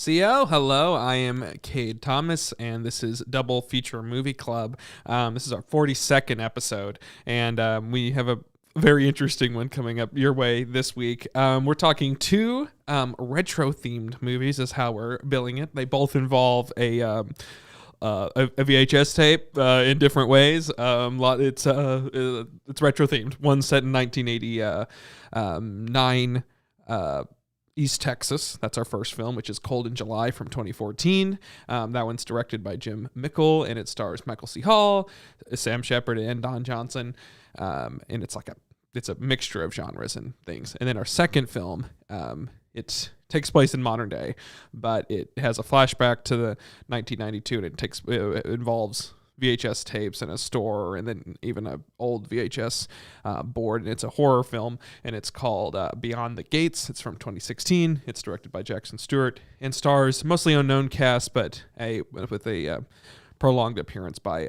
CO. Hello, I am Cade Thomas, and this is Double Feature Movie Club. This is our 42nd episode, and we have a very interesting one coming up your way this week. We're talking two retro-themed movies is how we're billing it. They both involve a VHS tape in different ways. It's retro-themed. One's set in 1989. East Texas. That's our first film, which is Cold in July from 2014. That one's directed by Jim Mickle, and it stars Michael C. Hall, Sam Shepard, and Don Johnson. And it's a mixture of genres and things. And then our second film, it takes place in modern day, but it has a flashback to the 1992, and it involves VHS tapes in a store, and then even an old VHS board, and it's a horror film, and it's called Beyond the Gates. It's from 2016. It's directed by Jackson Stewart and stars mostly unknown cast, but with a prolonged appearance by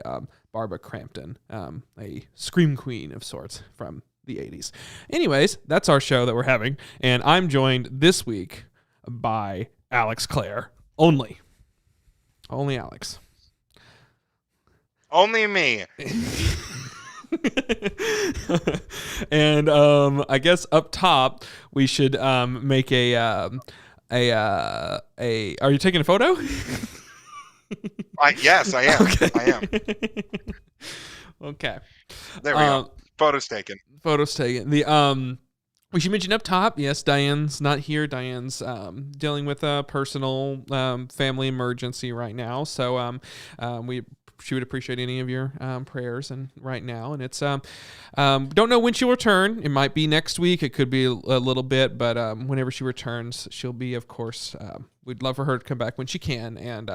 Barbara Crampton, a scream queen of sorts from the 80s. Anyways, that's our show that we're having, and I'm joined this week by Alex Clair. Only Alex. Only me. And I guess up top we should make a. Are you taking a photo? Yes, I am. Okay. I am. Okay. There we go. Photos taken. We should mention up top, yes, Diane's not here. Diane's dealing with a personal family emergency right now. So she would appreciate any of your prayers and right now. And it's don't know when she'll return. It might be next week. It could be a little bit, but whenever she returns, she'll be, of course, we'd love for her to come back when she can. And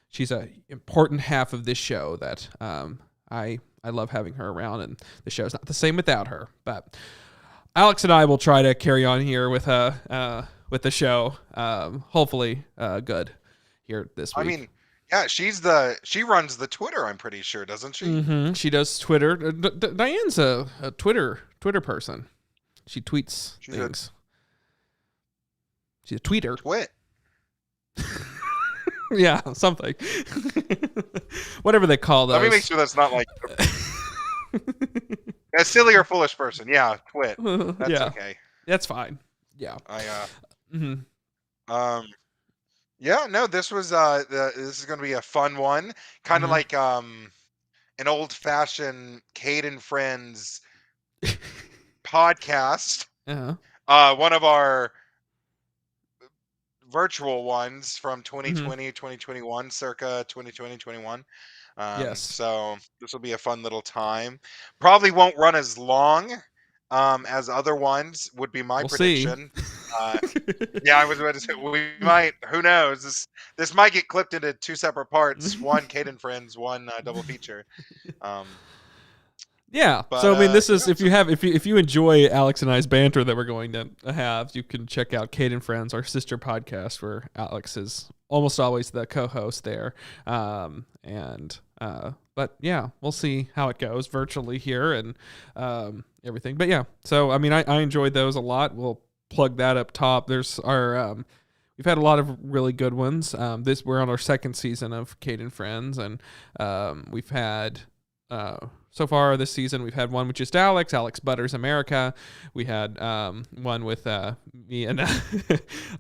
she's an important half of this show that I love having her around, and the show's not the same without her. But Alex and I will try to carry on here with the show. Hopefully, good here this week. I mean, yeah, she runs the Twitter. I'm pretty sure, doesn't she? Mm-hmm. She does Twitter. Diane's a Twitter person. She tweets things. She's a tweeter. Twit. Yeah, something. Whatever they call those. Let me make sure that's not like a silly or foolish person. Yeah, twit. That's okay. That's fine. Yeah. Yeah, no, this was this is going to be a fun one. Kind of like an old-fashioned Cade and Friends podcast. Uh-huh. One of our virtual ones from 2020, 2021, circa 2020-21. Yes. So this will be a fun little time. Probably won't run as long as other ones, would be my prediction. Yeah, I was about to say we might. Who knows? This might get clipped into two separate parts. One Cade and Friends, one double feature. Yeah. But, so I mean, this is if you enjoy Alex and I's banter that we're going to have, you can check out Cade and Friends, our sister podcast, where Alex is almost always the co-host there. But yeah, we'll see how it goes virtually here and everything. But yeah, so I mean, I enjoyed those a lot. We'll plug that up top. There's our we've had a lot of really good ones. We're on our second season of Cade and Friends, and we've had so far this season we've had one with just Alex Butters America. We had one with me and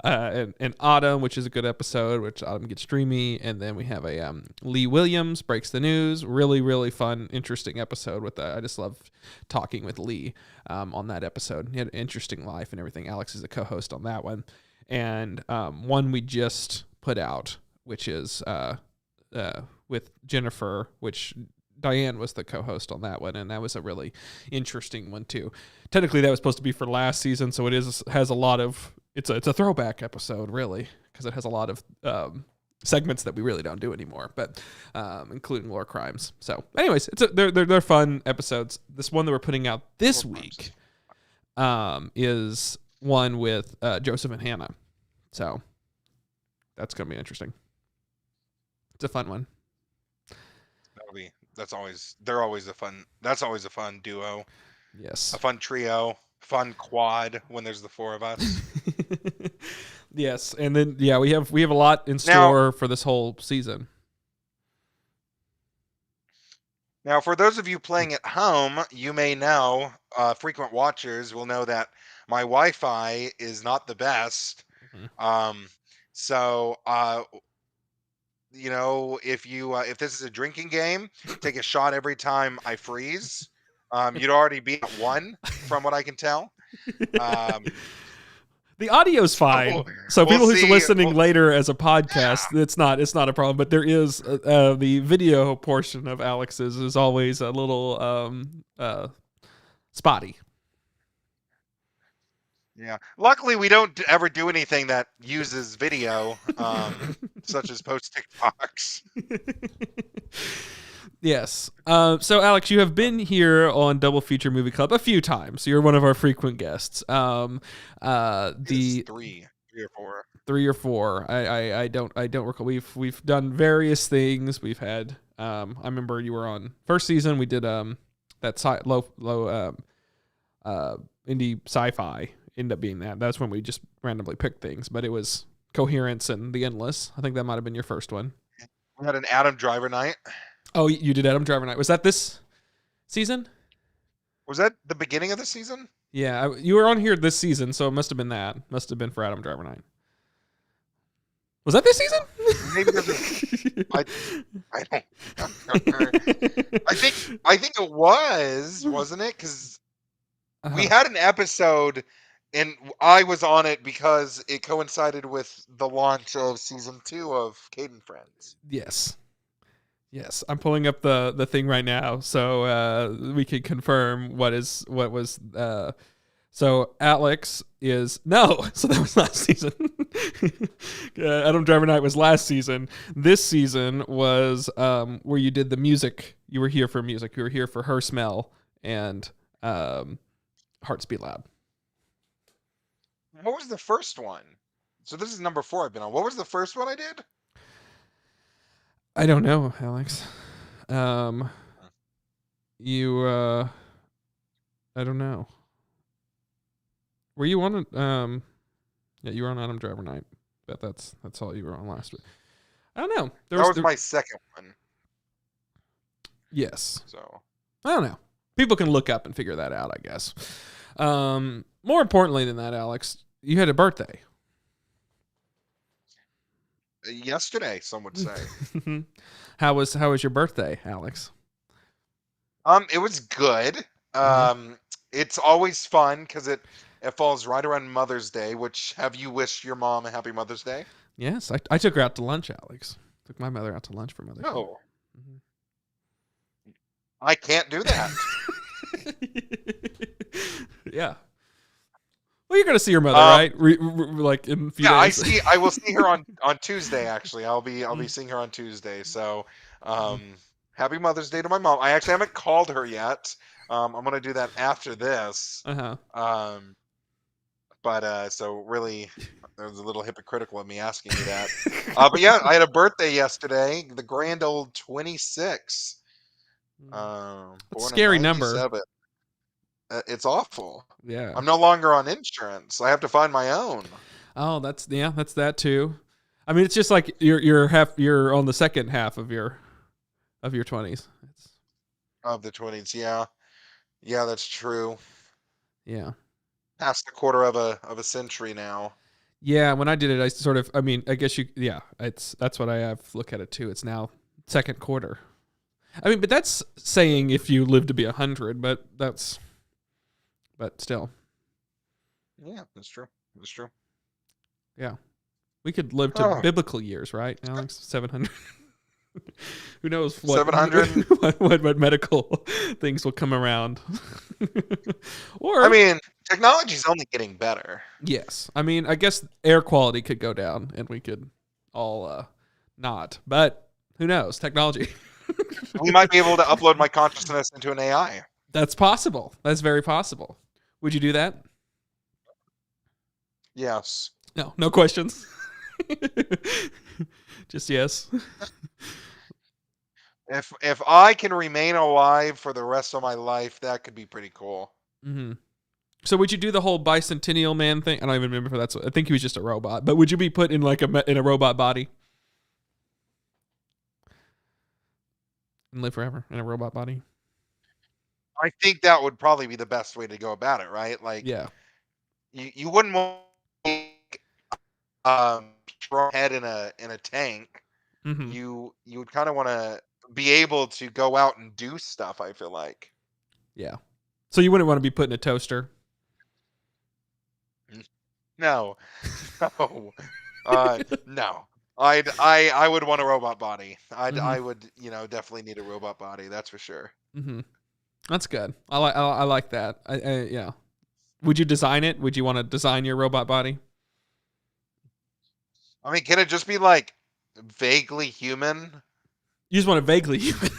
and Autumn, which is a good episode, which Autumn gets dreamy, and then we have a Lee Williams breaks the news. Really, really fun, interesting episode with I just love talking with Lee on that episode. He had an interesting life and everything. Alex is a co-host on that one, and one we just put out, which is with Jennifer, which Diane was the co-host on that one, and that was a really interesting one too. Technically, that was supposed to be for last season, so has a lot of it's a throwback episode really, because it has a lot of segments that we really don't do anymore, but including lore crimes. So, anyways, they're fun episodes. This one that we're putting out this week is one with Joseph and Hannah, so that's gonna be interesting. It's a fun one. That's always a fun duo. Yes. A fun trio, fun quad when there's the four of us. Yes, and then we have a lot in store for this whole season. Now, for those of you playing at home, you may know, frequent watchers will know that my Wi-Fi is not the best. Mm-hmm. So, if this is a drinking game, take a shot every time I freeze. You'd already be at 1 from what I can tell. The audio's fine, so we'll people who's see. listening later as a podcast, Yeah. it's not a problem. But there is the video portion of Alex's is always a little spotty. Yeah. Luckily, we don't ever do anything that uses video, such as post TikToks. Yes. So, Alex, you have been here on Double Feature Movie Club a few times. You're one of our frequent guests. The three or four. 3 or 4. I don't recall. We've done various things. We've had. I remember you were on first season. We did that low indie sci-fi. Ended up being that. That's when we just randomly picked things, but it was Coherence and The Endless. I think that might have been your first one. We had an Adam Driver night. Oh, you did Adam Driver night. Was that this season? Was that the beginning of the season? Yeah, you were on here this season, so it must have been that. Must have been for Adam Driver night. Was that this season? Maybe I don't remember. I think it was, wasn't it? Because we had an episode, and I was on it because it coincided with the launch of season 2 of Cade and Friends. Yes, I'm pulling up the thing right now, so we can confirm what was. So Alex is no, so that was last season. Adam Driver Night was last season. This season was where you did the music. You were here for music. You were here for Her Smell and Heartbeat Lab. What was the first one? So this is number 4 I've been on. What was the first one I did? I don't know, Alex. I don't know. Were you on yeah, you were on Adam Driver Night. But that's all you were on last week. I don't know. That was my second one. Yes. So I don't know. People can look up and figure that out, I guess. More importantly than that, Alex, you had a birthday. Yesterday, some would say. How was your birthday, Alex? It was good. It's always fun because it falls right around Mother's Day. Which, have you wished your mom a happy Mother's Day? Yes, I took her out to lunch, Alex. Took my mother out to lunch for Mother's Day. Oh, I can't do that. Yeah. Well, you're gonna see your mother, right? Like in a few days. I will see her on Tuesday. Actually, I'll be seeing her on Tuesday. So, happy Mother's Day to my mom. I actually haven't called her yet. I'm gonna do that after this. So really, it was a little hypocritical of me asking you that. But yeah, I had a birthday yesterday. The grand old 26. Scary number. It's awful. Yeah. I'm no longer on insurance. I have to find my own. Oh, that's that too. I mean, it's just like you're on the second half of your 20s. Of the 20s, yeah. Yeah, that's true. Yeah. Past the quarter of a century now. Yeah, when I did it, I guess that's what I have look at it too. It's now second quarter. I mean, but that's saying if you live to be 100, but still. Yeah, that's true. That's true. Yeah. We could live to biblical years, right, Alex? 700. Who knows what 700? what medical things will come around. Or I mean, technology's only getting better. Yes. I mean, I guess air quality could go down and we could all not. But who knows? Technology. We might be able to upload my consciousness into an AI. That's possible. That's very possible. Would you do that? Yes. No questions. Just yes. If I can remain alive for the rest of my life, that could be pretty cool. Mm-hmm. So would you do the whole bicentennial man thing? I don't even remember if that's. I think he was just a robot. But would you be put in like in a robot body and live forever in a robot body? I think that would probably be the best way to go about it, right? Like, Yeah. you wouldn't want your head in a tank. Mm-hmm. You would kind of want to be able to go out and do stuff. I feel like. Yeah. So you wouldn't want to be put in a toaster. No, no, no. I would want a robot body. I would definitely need a robot body. That's for sure. Mm-hmm. That's good. I like that. Yeah. Would you design it? Would you want to design your robot body? I mean, can it just be like vaguely human? You just want it vaguely human.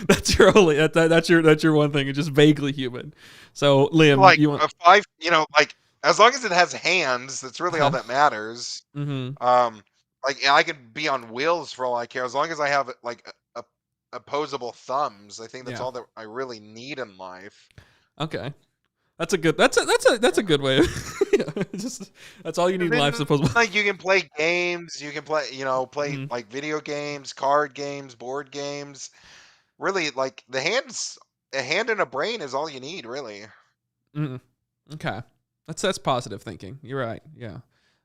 That's your only. That's your one thing. It's just vaguely human. So Liam, Like you want a 5? Like as long as it has hands, that's really all that matters. Mm-hmm. Like I could be on wheels for all I care, as long as I have like opposable thumbs. I think that's all that I really need in life. Okay. That's a good good way. Just that's all you need in life, supposedly. Like you can play games, you can play like video games, card games, board games. Really, like a hand and a brain is all you need, really. Okay, that's positive thinking. You're right. Yeah,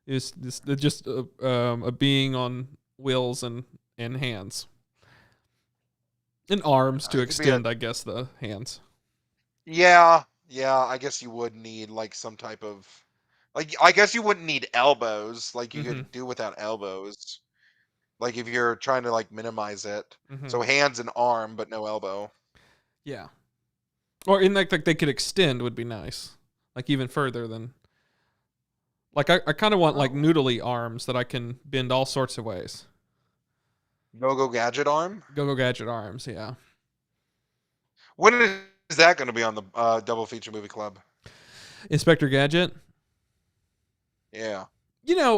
it's just a being on wheels and hands and arms to extend. I guess the hands. Yeah. I guess you would need like some type of I guess you wouldn't need elbows. Like you could do without elbows. Like if you're trying to like minimize it. So hands and arm, but no elbow. Yeah. Or in like they could extend would be nice. Like even further than. Like I kind of want like noodly arms that I can bend all sorts of ways. Go gadget arm. Go gadget arms. Yeah. When is that going to be on the Double Feature Movie Club? Inspector Gadget. Yeah.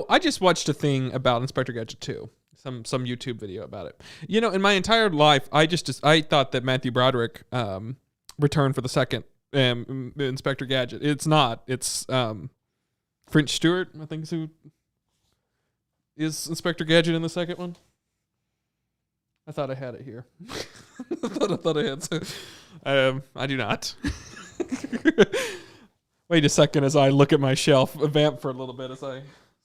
I just watched a thing about Inspector Gadget 2. Some YouTube video about it. In my entire life, I thought that Matthew Broderick returned for the second Inspector Gadget. It's not. It's French Stewart, I think, who is Inspector Gadget in the second one. I thought I had it here. I thought I had. So, I do not. Wait a second as I look at my shelf. Vamp for a little bit as I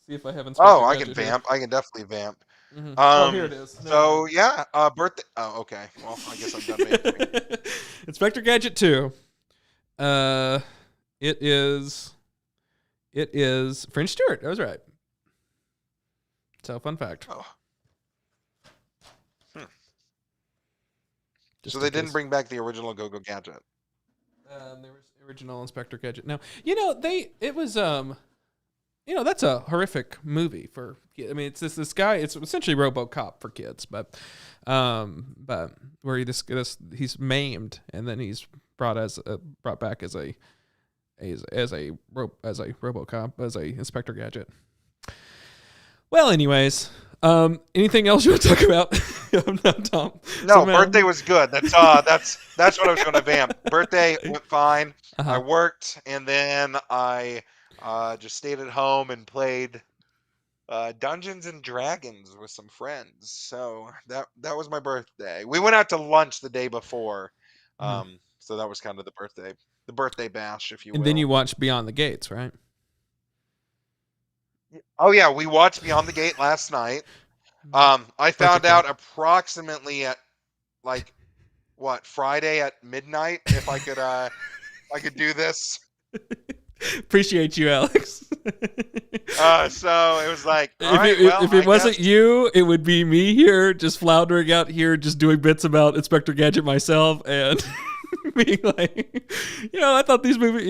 see if I have Inspector Gadget. Oh, I can vamp. Here. I can definitely vamp. Here it is. So yeah, birthday. Oh, okay. Well, I guess I'm done vamping. Inspector Gadget 2. It is French Stewart. I was right. So fun fact. Oh. So they didn't bring back the original Go-Go Gadget. There was original Inspector Gadget. No, it was that's a horrific movie for. I mean, it's this guy. It's essentially RoboCop for kids, but where he's maimed and then he's brought back as a RoboCop, as a Inspector Gadget. Well, anyways. Anything else you want to talk about? Tom. No, birthday was good. That's what I was going to vamp. Birthday went fine. I worked, and then I just stayed at home and played Dungeons and Dragons with some friends. So that was my birthday. We went out to lunch the day before, so that was kind of the birthday bash, if you will. And then you watched Beyond the Gates, right? Oh yeah, we watched Beyond the Gate last night. I found out approximately at Friday at midnight if I could do this. Appreciate you, Alex. So it was like, if it wasn't you, it would be me here, just floundering out here, just doing bits about Inspector Gadget myself, and being like, I thought these movies,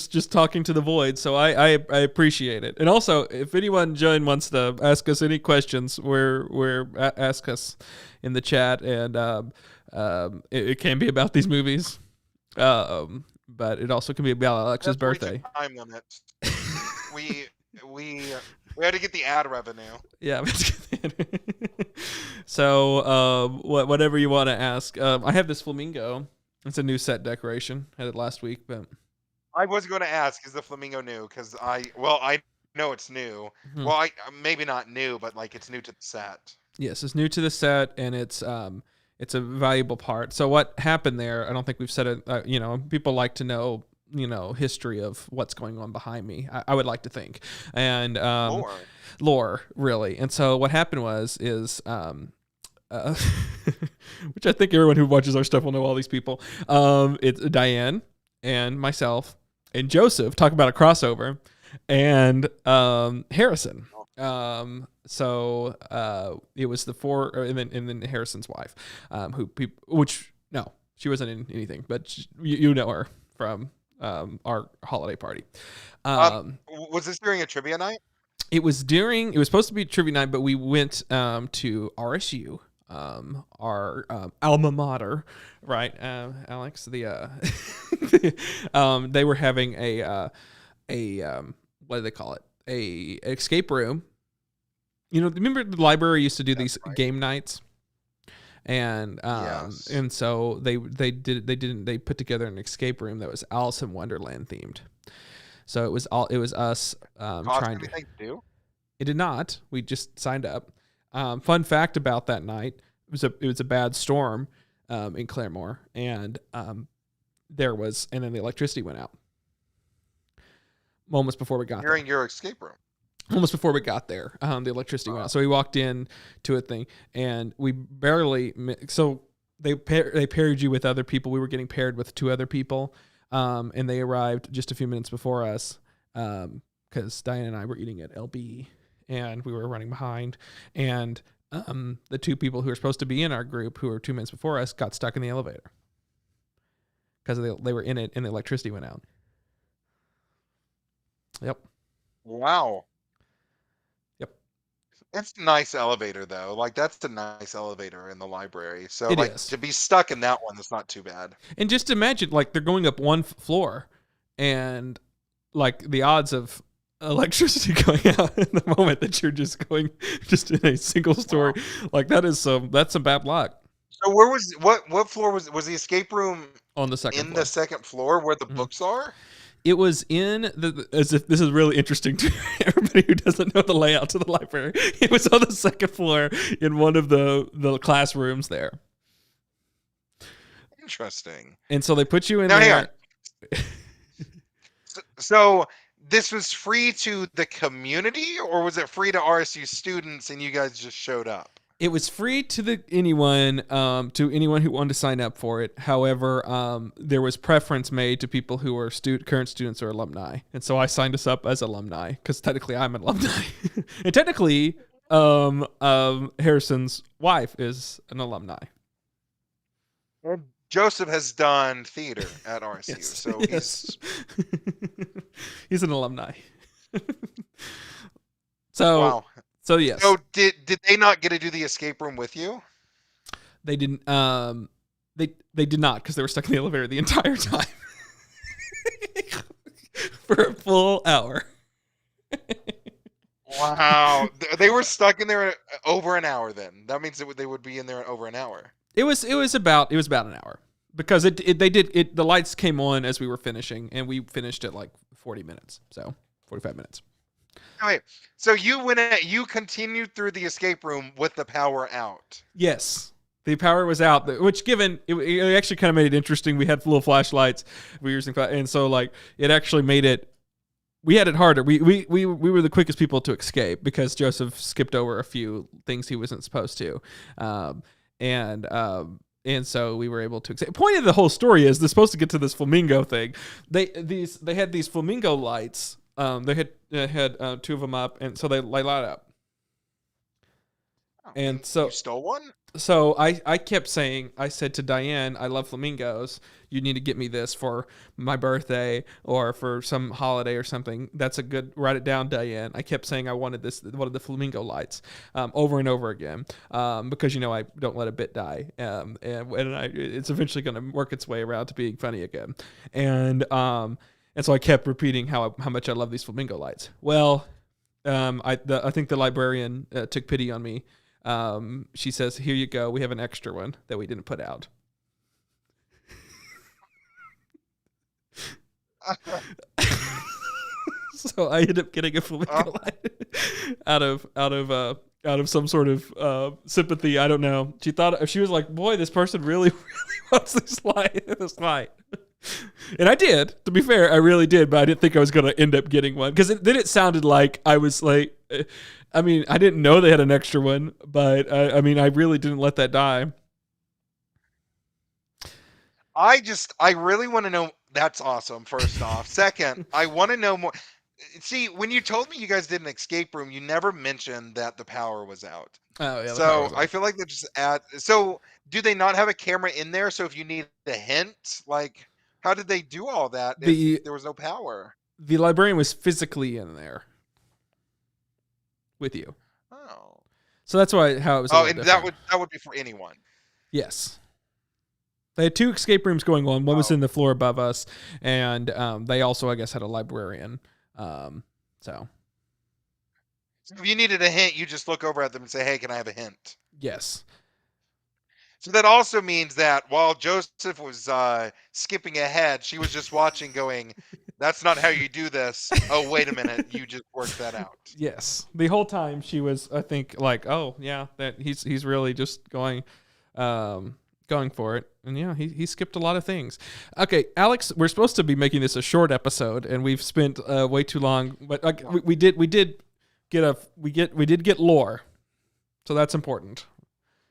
just talking to the void. So I appreciate it. And also, if anyone wants to ask us any questions, ask us in the chat, and it can be about these movies, but it also can be about Alex's birthday. Time limit. we had to get the ad revenue. Yeah. So whatever you want to ask. I have this flamingo. It's a new set decoration. Had it last week, but I was going to ask, is the flamingo new? Because I know it's new. mm-hmm. Well, I maybe not new, but like it's new to the set. Yes, it's new to the set, and it's a valuable part. So what happened there? I don't think we've said it. People like to know, history of what's going on behind me. I would like to think, and lore really. And so what happened is which I think everyone who watches our stuff will know all these people. It's Diane and myself and Joseph talk about a crossover, and Harrison. So it was the four, and then Harrison's wife, she wasn't in anything, but you know her from our holiday party. Was this during a trivia night? It was supposed to be trivia night, but we went to RSU. Our alma mater, right, Alex? They were having a what do they call it? A escape room. Remember the library used to do these game nights, and yes. And so they put together an escape room that was Alice in Wonderland themed. So it was us trying to do. It did not. We just signed up. Fun fact about that night: it was a bad storm in Claremore, and then the electricity went out moments before we got during your escape room. Almost before we got there, the electricity went out. So we walked in to a thing, and we barely. So they paired you with other people. We were getting paired with 2 other people, and they arrived just a few minutes before us, because Diane and I were eating at LB, and we were running behind, and the 2 people who were supposed to be in our group, who were 2 minutes before us, got stuck in the elevator because they were in it, and the electricity went out. Yep. Wow. Yep. It's a nice elevator though. Like that's a nice elevator in the library. So it is. To be stuck in that one, that's not too bad. And just imagine, like, they're going up one floor, and like the odds of electricity going out in the moment that you're just going just in a single story, like that's some bad luck. So where was what floor was the escape room? On the second floor. The second floor where the books are? It was in as if this is really interesting to everybody who doesn't know the layout of the library. It was on the second floor in one of the classrooms there. Interesting. And so they put you in there. So this was free to the community, or was it free to RSU students and you guys just showed up? It was free to anyone who wanted to sign up for it. However, there was preference made to people who were current students or alumni, and so I signed us up as alumni because technically I'm an alumni, and technically, Harrison's wife is an alumni. And Joseph has done theater at RSU, yes. So yes. He's an alumni. So. Wow. So yes. So did they not get to do the escape room with you? They didn't. They did not, because they were stuck in the elevator the entire time for a full hour. Wow, they were stuck in there over an hour. Then that means they would be in there over an hour. It was about an hour, because the lights came on as we were finishing, and we finished at like 40 minutes, so 45 minutes. Wait, so you continued through the escape room with the power out? Yes, the power was out, which it actually kind of made it interesting. We had little flashlights, and so like it actually made it. We had it harder. We were the quickest people to escape because Joseph skipped over a few things he wasn't supposed to, and so we were able to escape. The point of the whole story is they're supposed to get to this flamingo thing. They had these flamingo lights. They had 2 of them up, and so they light up. And so you stole one? So I kept saying, I said to Diane, I love flamingos. You need to get me this for my birthday or for some holiday or something. That's a good, write it down, Diane. I kept saying I wanted the flamingo lights over and over again because, I don't let a bit die. And it's eventually going to work its way around to being funny again. And so I kept repeating how much I love these flamingo lights. Well, I think the librarian took pity on me. She says, "Here you go. We have an extra one that we didn't put out." So I ended up getting a flamingo out of some sort of sympathy. I don't know. She was like, "Boy, this person really, really wants this light." And I did. To be fair, I really did, but I didn't think I was going to end up getting one because then it sounded like I was like, I mean, I didn't know they had an extra one, but I mean, I really didn't let that die. I really want to know. That's awesome. First off, second, I want to know more. See, when you told me you guys did an escape room, you never mentioned that the power was out. Oh yeah. So I feel like they just add. So do they not have a camera in there? So if you need a hint, like how did they do all that if there was no power? The librarian was physically in there with you. Oh. So that's how it was. Oh, and that would be for anyone. Yes. They had 2 escape rooms going on. One was in the floor above us, and they also, I guess, had a librarian. So if you needed a hint, you just look over at them and say, "Hey, can I have a hint?" Yes. So that also means that while Joseph was skipping ahead, she was just watching, going, "That's not how you do this." Oh, wait a minute, you just worked that out. Yes, the whole time she was, I think, like, "Oh yeah, that he's really just going for it." And yeah, he skipped a lot of things. Okay, Alex, we're supposed to be making this a short episode, and we've spent way too long. But we did get lore, so that's important.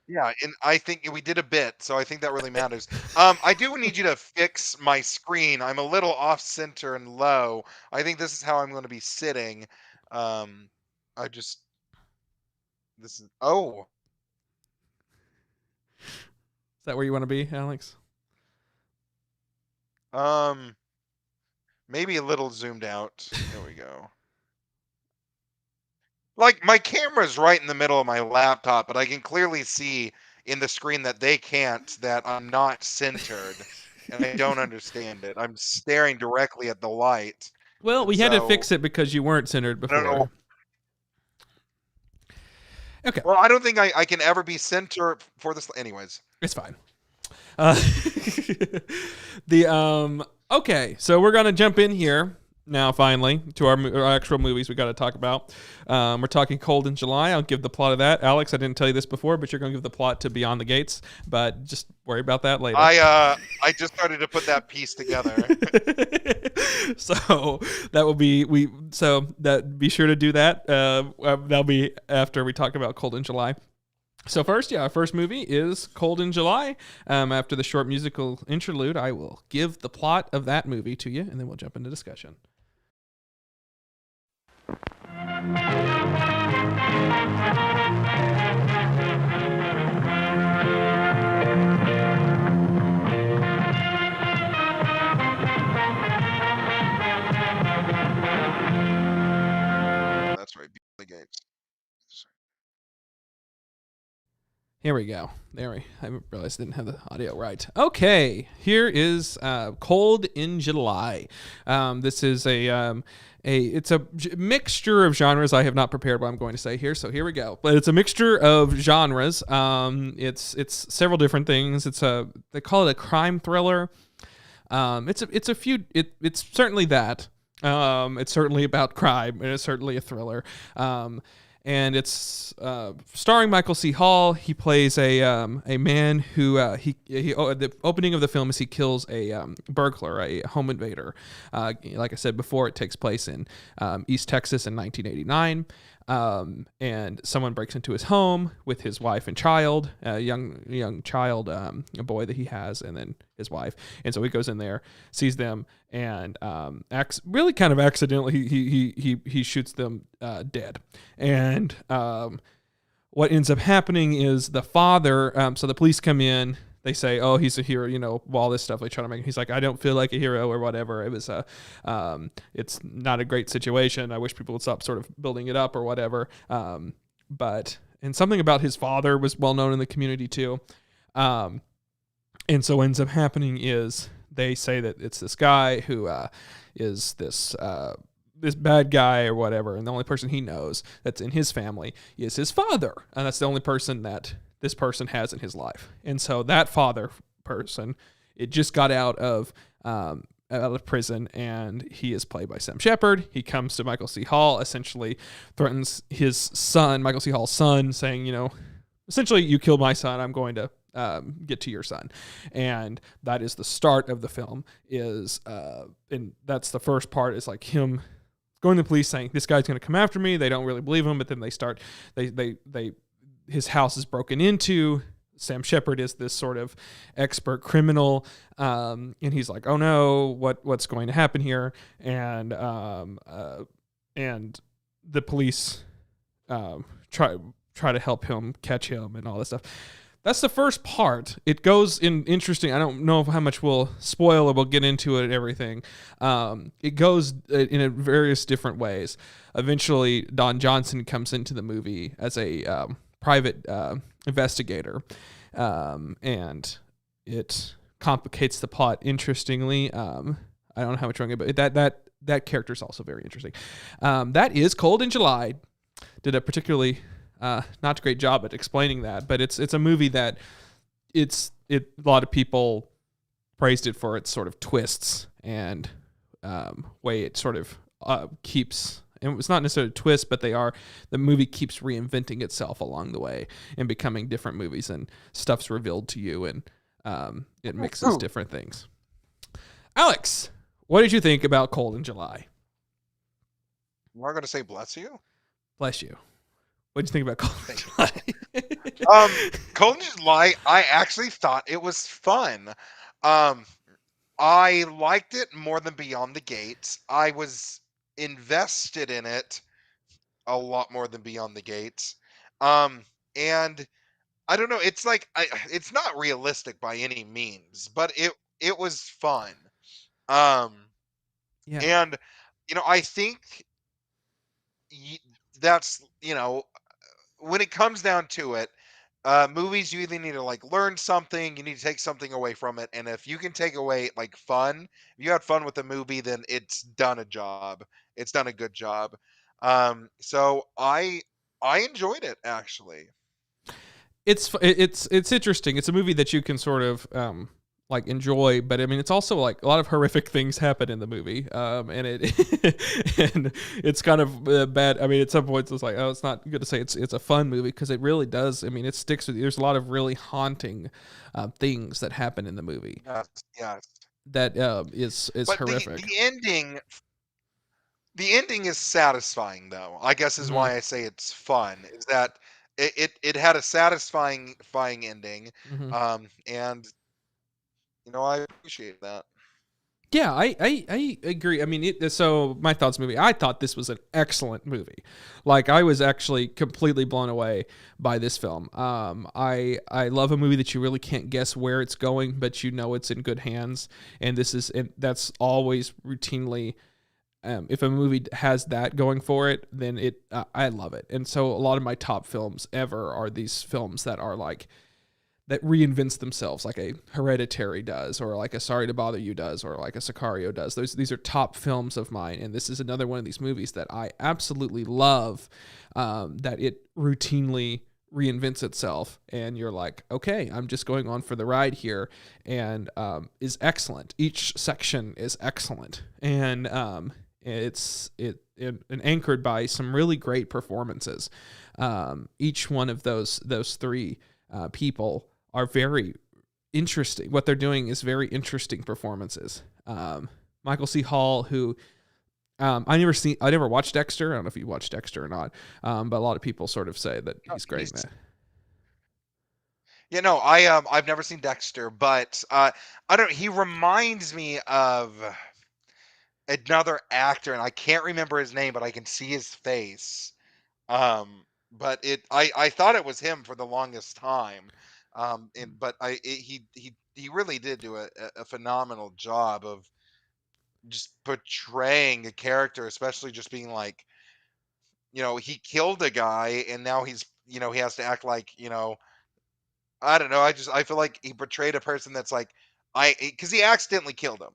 Yeah, and I think we did a bit, so I think that really matters. I do need you to fix my screen. I'm a little off center and low. I think this is how I'm going to be sitting. This is Is that where you want to be, Alex? Maybe a little zoomed out. There we go. Like, my camera's right in the middle of my laptop, but I can clearly see in the screen that they can't, that I'm not centered, and I don't understand it. I'm staring directly at the light. Well, we had to fix it because you weren't centered before. I don't know. Okay. Well, I don't think I can ever be centered for this. Anyways. It's fine. Okay, so we're going to jump in here now, finally, to our actual movies we got to talk about. We're talking Cold in July. I'll give the plot of that. Alex, I didn't tell you this before, but you're going to give the plot to Beyond the Gates, but just worry about that later. I just started to put that piece together. So that will be be sure to do that. That'll be after we talk about Cold in July. So first, our first movie is Cold in July. After the short musical interlude, I will give the plot of that movie to you, and then we'll jump into discussion. That's right, the Gates. Here we go. I realized I didn't have the audio right. Okay, here is Cold in July. This is it's a mixture of genres. I have not prepared what I'm going to say here, so here we go. But it's a mixture of genres. It's several different things. They call it a crime thriller. It's certainly that. It's certainly about crime, and it's certainly a thriller. And it's starring Michael C. Hall. He plays a man who the opening of the film is he kills a burglar, a home invader. Like I said before, it takes place in East Texas in 1989. And someone breaks into his home with his wife and child, a young child, a boy that he has, and then his wife. And so he goes in there, sees them, and really kind of accidentally he shoots them dead. And what ends up happening is the father. So the police come in. They say, "Oh, he's a hero," all this stuff. They try to make. He's like, "I don't feel like a hero," or whatever. It was it's not a great situation. I wish people would stop sort of building it up or whatever. And something about his father was well known in the community too. And so what ends up happening is they say that it's this guy who is this bad guy or whatever, and the only person he knows that's in his family is his father, and that's the only person that this person has in his life. And so that father person, it just got out of out of prison, and he is played by Sam Shepard. He comes to Michael C. Hall, essentially threatens his son, Michael C. Hall's son, saying, essentially, you killed my son, I'm going to get to your son. And that is the start of the film, and that's the first part, is like him going to the police saying, this guy's going to come after me. They don't really believe him, but then his house is broken into. Sam Shepard is this sort of expert criminal, and he's like, "Oh no, what's going to happen here?" And the police try to help him, catch him, and all this stuff. That's the first part. It goes in interesting. I don't know how much we'll spoil or we'll get into it and everything. It goes in various different ways. Eventually, Don Johnson comes into the movie as a private investigator, and it complicates the plot interestingly. I don't know how much I'm going to, but that character is also very interesting. That is Cold in July. Did a particularly not a great job at explaining that, but it's a movie that a lot of people praised it for its sort of twists and way it sort of keeps. And it's not necessarily a twist, but the movie keeps reinventing itself along the way and becoming different movies, and stuff's revealed to you, and it mixes different things. Alex, what did you think about Cold in July? We're going to say bless you. Bless you. What did you think about Cold in July? Cold in July, I actually thought it was fun. I liked it more than Beyond the Gates. I was invested in it a lot more than Beyond the Gates. And I don't know, it's like it's not realistic by any means, but it was fun. Yeah. And I think that's, when it comes down to it, movies, you either need to like learn something, you need to take something away from it, and if you can take away like fun, if you had fun with the movie, then it's done a job. It's done a good job. So I enjoyed it actually. It's interesting. It's a movie that you can sort of like enjoy, but I mean, it's also like a lot of horrific things happen in the movie, and and it's kind of bad. I mean, at some points it's like, oh, it's not good to say it's a fun movie, because it really does. I mean, it sticks with you. There's a lot of really haunting things that happen in the movie. Yes. That is but horrific. The ending is satisfying, though. I guess is why I say it's fun. Is that it had a satisfying ending, and I appreciate that. Yeah, I agree. I mean, so my thoughts movie. I thought this was an excellent movie. Like, I was actually completely blown away by this film. I love a movie that you really can't guess where it's going, but it's in good hands. And that's always routinely. If a movie has that going for it, then I love it. And so a lot of my top films ever are these films that are like, that reinvents themselves, like a Hereditary does, or like a Sorry to Bother You does, or like a Sicario does. These are top films of mine, and this is another one of these movies that I absolutely love, that it routinely reinvents itself, and you're like, okay, I'm just going on for the ride here, and is excellent. Each section is excellent, and it's anchored by some really great performances. Each one of those three people are very interesting. What they're doing is very interesting performances. Michael C. Hall, who I never watched Dexter. I don't know if you watched Dexter or not, but a lot of people sort of say that he's great in that. Yeah, no, I've never seen Dexter, but I don't. He reminds me of another actor, and I can't remember his name, but I can see his face. But I thought it was him for the longest time. He really did do a phenomenal job of just portraying a character, especially just being like, he killed a guy, and now he has to act like, I don't know. I feel like he portrayed a person that's like, because he accidentally killed him.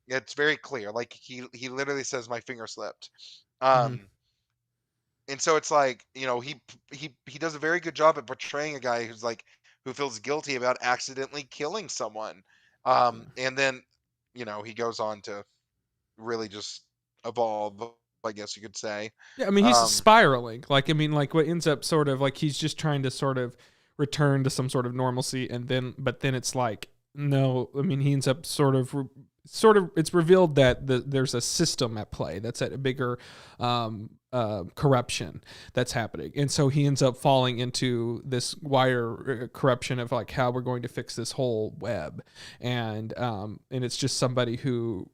It's very clear. Like he literally says, "My finger slipped." And so it's like, he does a very good job at portraying a guy who feels guilty about accidentally killing someone. And then he goes on to really just evolve, I guess you could say. Yeah, I mean, he's spiraling. Like, I mean, like what ends up sort of like he's just trying to sort of return to some sort of normalcy, but then it's like, no, I mean, he ends up sort of, it's revealed that there's a system at play that's at a bigger corruption that's happening. And so he ends up falling into this wider corruption of like how we're going to fix this whole web. And it's just somebody who,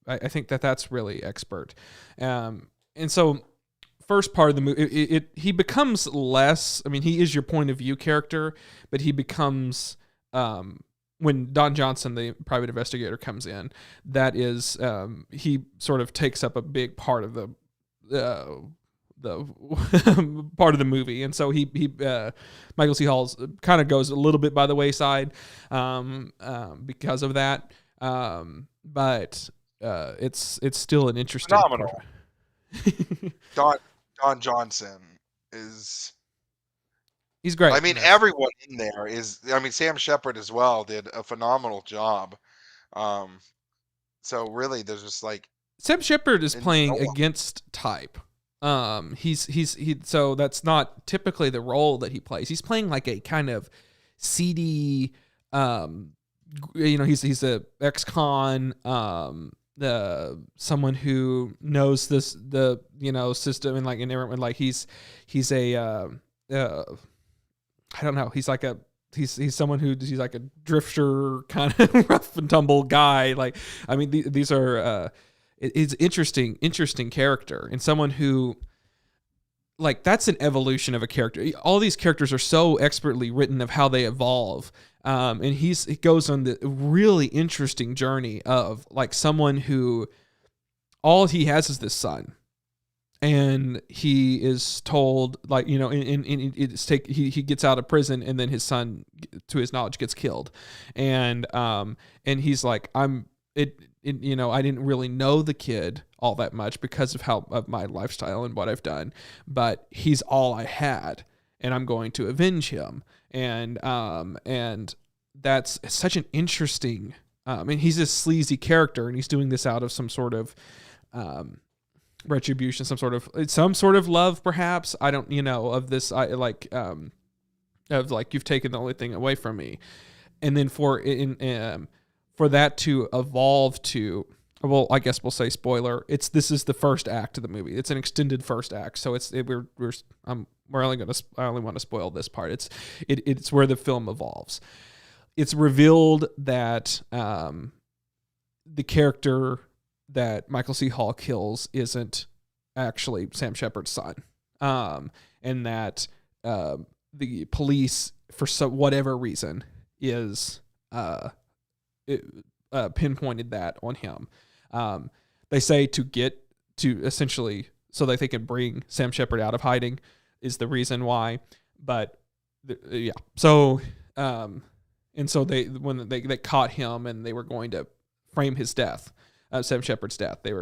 I think that's really expert. And so first part of the movie, he becomes less, I mean, he is your point of view character, but he becomes, when Don Johnson, the private investigator, comes in, that is, he sort of takes up a big part of the part of the movie. And so he Michael C. Hall kind of goes a little bit by the wayside, because of that. But it's still an interesting phenomenal. Don Johnson he's great. I mean, everyone in there is. I mean, Sam Shepard as well did a phenomenal job. So really, there's just like Sam Shepard is playing against type. So that's not typically the role that he plays. He's playing like a kind of seedy. He's a ex-con. Someone who knows the system and everyone, like he's a I don't know, he's like he's someone he's like a drifter kind of rough and tumble guy. Like, I mean, these are it's interesting character, and someone who, like, that's an evolution of a character. All these characters are so expertly written of how they evolve. And he goes on the really interesting journey of like someone who all he has is this son, and he is told, like, he gets out of prison, and then his son, to his knowledge, gets killed, and he's like, I didn't really know the kid all that much because of my lifestyle and what I've done, but he's all I had, and I'm going to avenge him. And that's such an interesting, he's a sleazy character, and he's doing this out of some sort of retribution, some sort of love, perhaps. I don't, of this, of like, you've taken the only thing away from me. And then for that to evolve to, well, I guess we'll say spoiler. This is the first act of the movie. It's an extended first act, so I only want to spoil this part. It's where the film evolves. It's revealed that the character that Michael C. Hall kills isn't actually Sam Shepard's son, and that the police, for whatever reason, is pinpointed that on him. They say to essentially so that they can bring Sam Shepard out of hiding is the reason why. But yeah, so and so when they caught him and they were going to frame his death, Sam Shepard's death, they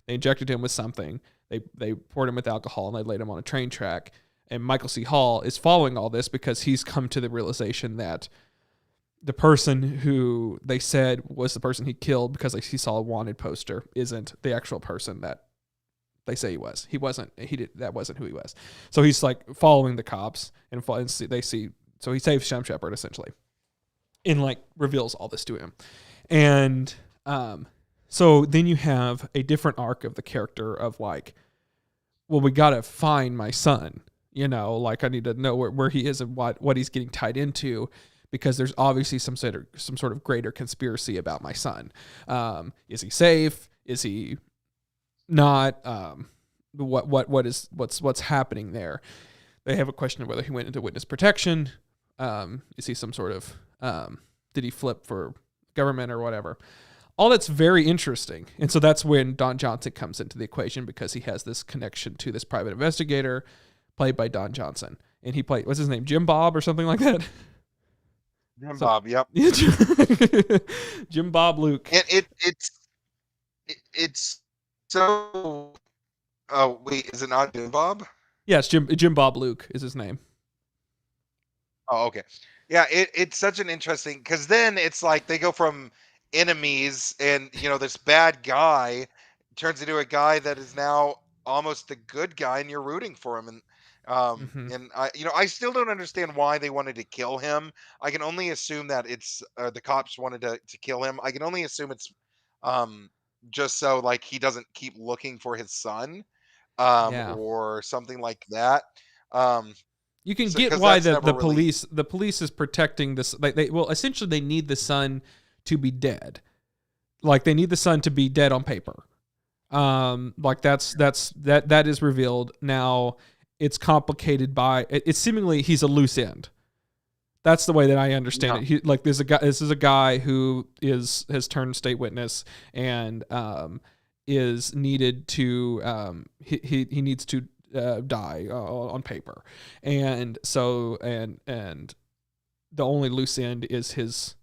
injected him with something. They poured him with alcohol, and they laid him on a train track. And Michael C. Hall is following all this because he's come to the realization that the person who they said was the person he killed because he saw a wanted poster isn't the actual person that they say he was. He wasn't. That wasn't who he was. So he's like following the cops, and they see. So he saves Sam Shepard essentially, and like reveals all this to him, and so then you have a different arc of the character of like, well, we got to find my son. Like I need to know where he is and what he's getting tied into, because there's obviously some sort of greater conspiracy about my son. Is he safe? Is he not? What's happening there? They have a question of whether he went into witness protection. Is he some sort of did he flip for government or whatever? All that's very interesting. And so that's when Don Johnson comes into the equation, because he has this connection to this private investigator played by Don Johnson. And he played, what's his name? Jim Bob or something like that? Bob, yep. Jim Bob Luke. And it's so. Oh wait, is it not Jim Bob? Yes, Jim Bob Luke is his name. Oh, okay. Yeah, it's such an interesting, because then it's like they go from enemies, and this bad guy turns into a guy that is now almost the good guy, and you're rooting for him. And I still don't understand why they wanted to kill him. I can only assume that it's the cops wanted to kill him. I can only assume it's um just so like he doesn't keep looking for his son, Yeah. or something like that. um You can so, get because why that's the never the really. police is protecting this. Like essentially they need the son to be dead. Like they need the son to be dead on paper. Like that is revealed. Now it's complicated by it's seemingly he's a loose end. That's the way that I understand Yeah. it. There's a guy. This is a guy who has turned state witness and is needed to he needs to die on paper, and so and the only loose end is his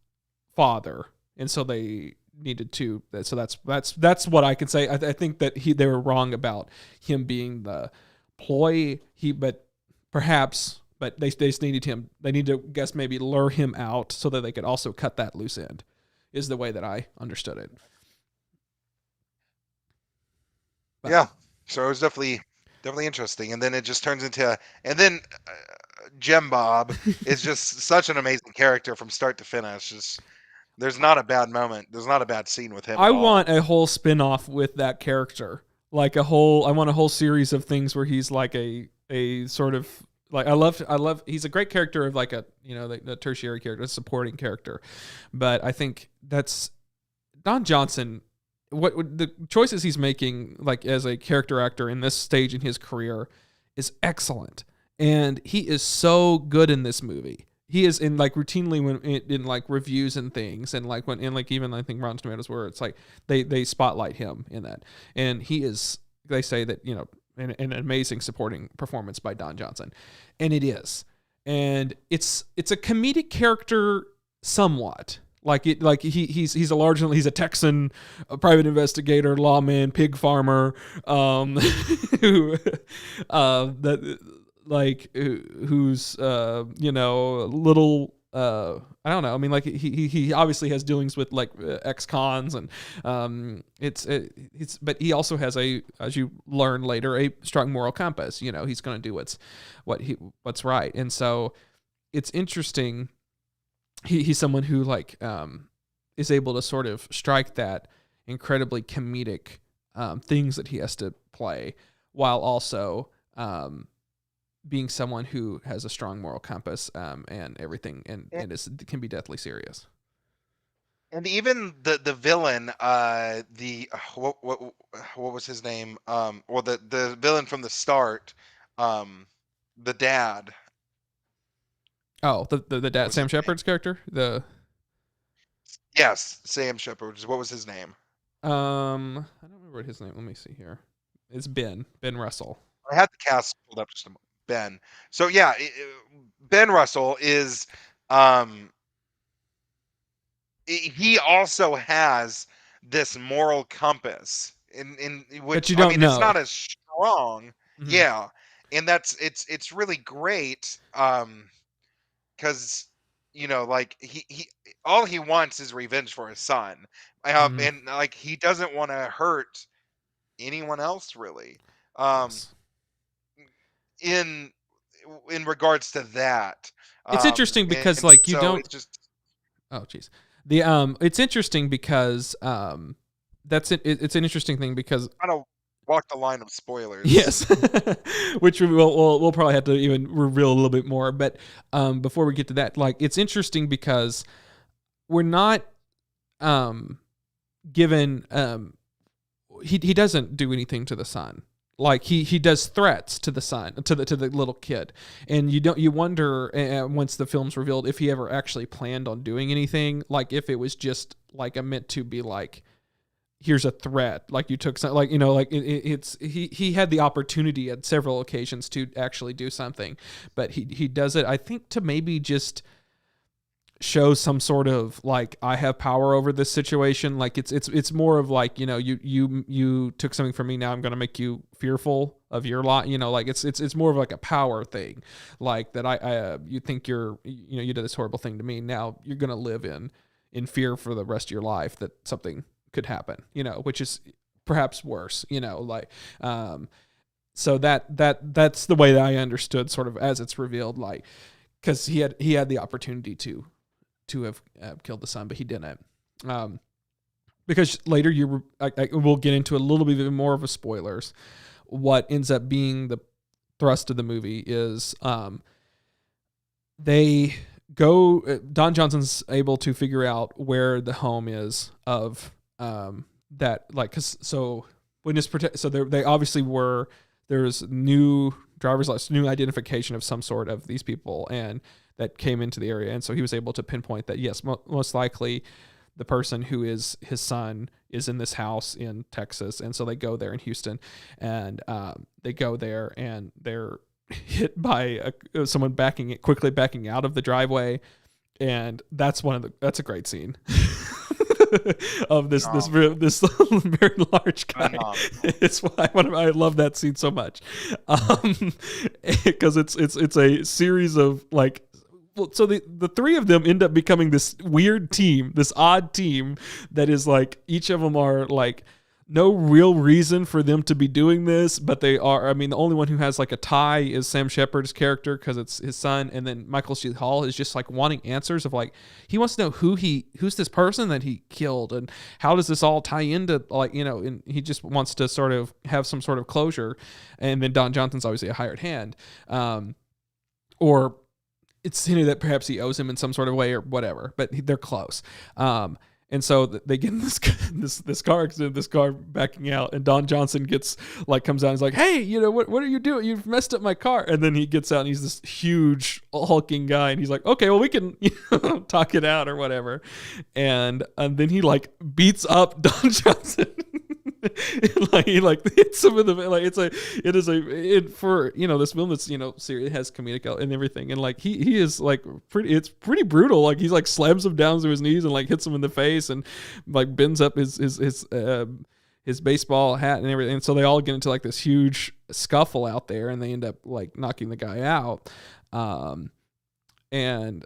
father, and so they needed to. So that's what I can say. I think that they were wrong about him being the ploy. But perhaps. But they just needed him. They need to, guess, maybe lure him out so that they could also cut that loose end. Is the way that I understood it. But. Yeah. So it was definitely interesting, and then it just turns into, and then Gem Bob is just such an amazing character from start to finish. There's not a bad moment. There's not a bad scene with him I at all. want a whole spin-off with that character. I want a whole series of things where he's like a sort of like I love he's a great character of like a the tertiary character, a supporting character. But I think that's Don Johnson, what the choices he's making like as a character actor in this stage in his career is excellent. And he is so good in this movie. He is in like routinely when in like reviews and things, and like when in like even I think Rotten Tomatoes where it's like they spotlight him in that, and he is, they say that an amazing supporting performance by Don Johnson, and it is, and it's a comedic character somewhat. He's a Texan, a private investigator, lawman, pig farmer, who that like who's little I don't know. I mean, like he obviously has dealings with like ex-cons, and it's but he also has as you learn later, a strong moral compass. He's going to do what's right, and so it's interesting. He's someone who like is able to sort of strike that incredibly comedic things that he has to play, while also being someone who has a strong moral compass and everything, and can be deathly serious. And even the villain, what was his name? Well, the villain from the start, the dad. Oh, the dad, Sam Shepard's character. Yes, Sam Shepard. What was his name? I don't remember his name. Let me see here. It's Ben Russell. I had the cast pulled up just a moment. Ben. So yeah, Ben Russell is he also has this moral compass in which, but you don't know. It's not as strong. Mm-hmm. Yeah. And it's really great cuz like he all he wants is revenge for his son. And like he doesn't want to hurt anyone else really. Yes. In regards to that. It's interesting because like you so don't it's just, oh geez. It's interesting because that's it. It's an interesting thing because I don't walk the line of spoilers. Yes, which we'll probably have to even reveal a little bit more. But before we get to that, like it's interesting because we're not given he doesn't do anything to the son. Like he does threats to the son, to the little kid, and you wonder once the film's revealed if he ever actually planned on doing anything, like if it was just like meant to be like, here's a threat, like you took some, like like he had the opportunity at several occasions to actually do something, but he does it, I think, to maybe just show some sort of like, I have power over this situation. Like it's more of like, you took something from me, now I'm going to make you fearful of your lot, like it's more of like a power thing, like that I you think you did this horrible thing to me, now you're going to live in in fear for the rest of your life that something could happen, which is perhaps worse, like, so that's the way that I understood sort of as it's revealed, like, because he had the opportunity to have killed the son, but he didn't. Because later we'll get into a little bit more of a spoilers. What ends up being the thrust of the movie is Don Johnson's able to figure out where the home is of that, like, so they obviously there's new driver's license, new identification of some sort of these people, and that came into the area, and so he was able to pinpoint that yes, most likely the person who is his son is in this house in Texas, and so they go there in Houston, and they go there and they're hit by someone quickly backing out of the driveway, and that's a great scene. Of this very large guy. It's why I love that scene so much, because it's a series of like. So the three of them end up becoming this weird team, this odd team that is like each of them are like no real reason for them to be doing this, but they are. I mean, the only one who has like a tie is Sam Shepard's character because it's his son, and then Michael C. Hall is just like wanting answers of like he wants to know who's this person that he killed and how does this all tie into, like, and he just wants to sort of have some sort of closure. And then Don Johnson's obviously a hired hand, or it's hinted that perhaps he owes him in some sort of way or whatever, but they're close. And so they get in this car accident, this car backing out, and Don Johnson comes out and is like, hey, what are you doing? You've messed up my car. And then he gets out and he's this huge hulking guy, and he's like, okay, well, we can talk it out or whatever. And then he like beats up Don Johnson. He hits him in the, like, for this film that's serious, it has comedic and everything, and like he is like it's pretty brutal. Like he's like slams him down to his knees and like hits him in the face and like bends up his baseball hat and everything. And so they all get into like this huge scuffle out there, and they end up like knocking the guy out. And then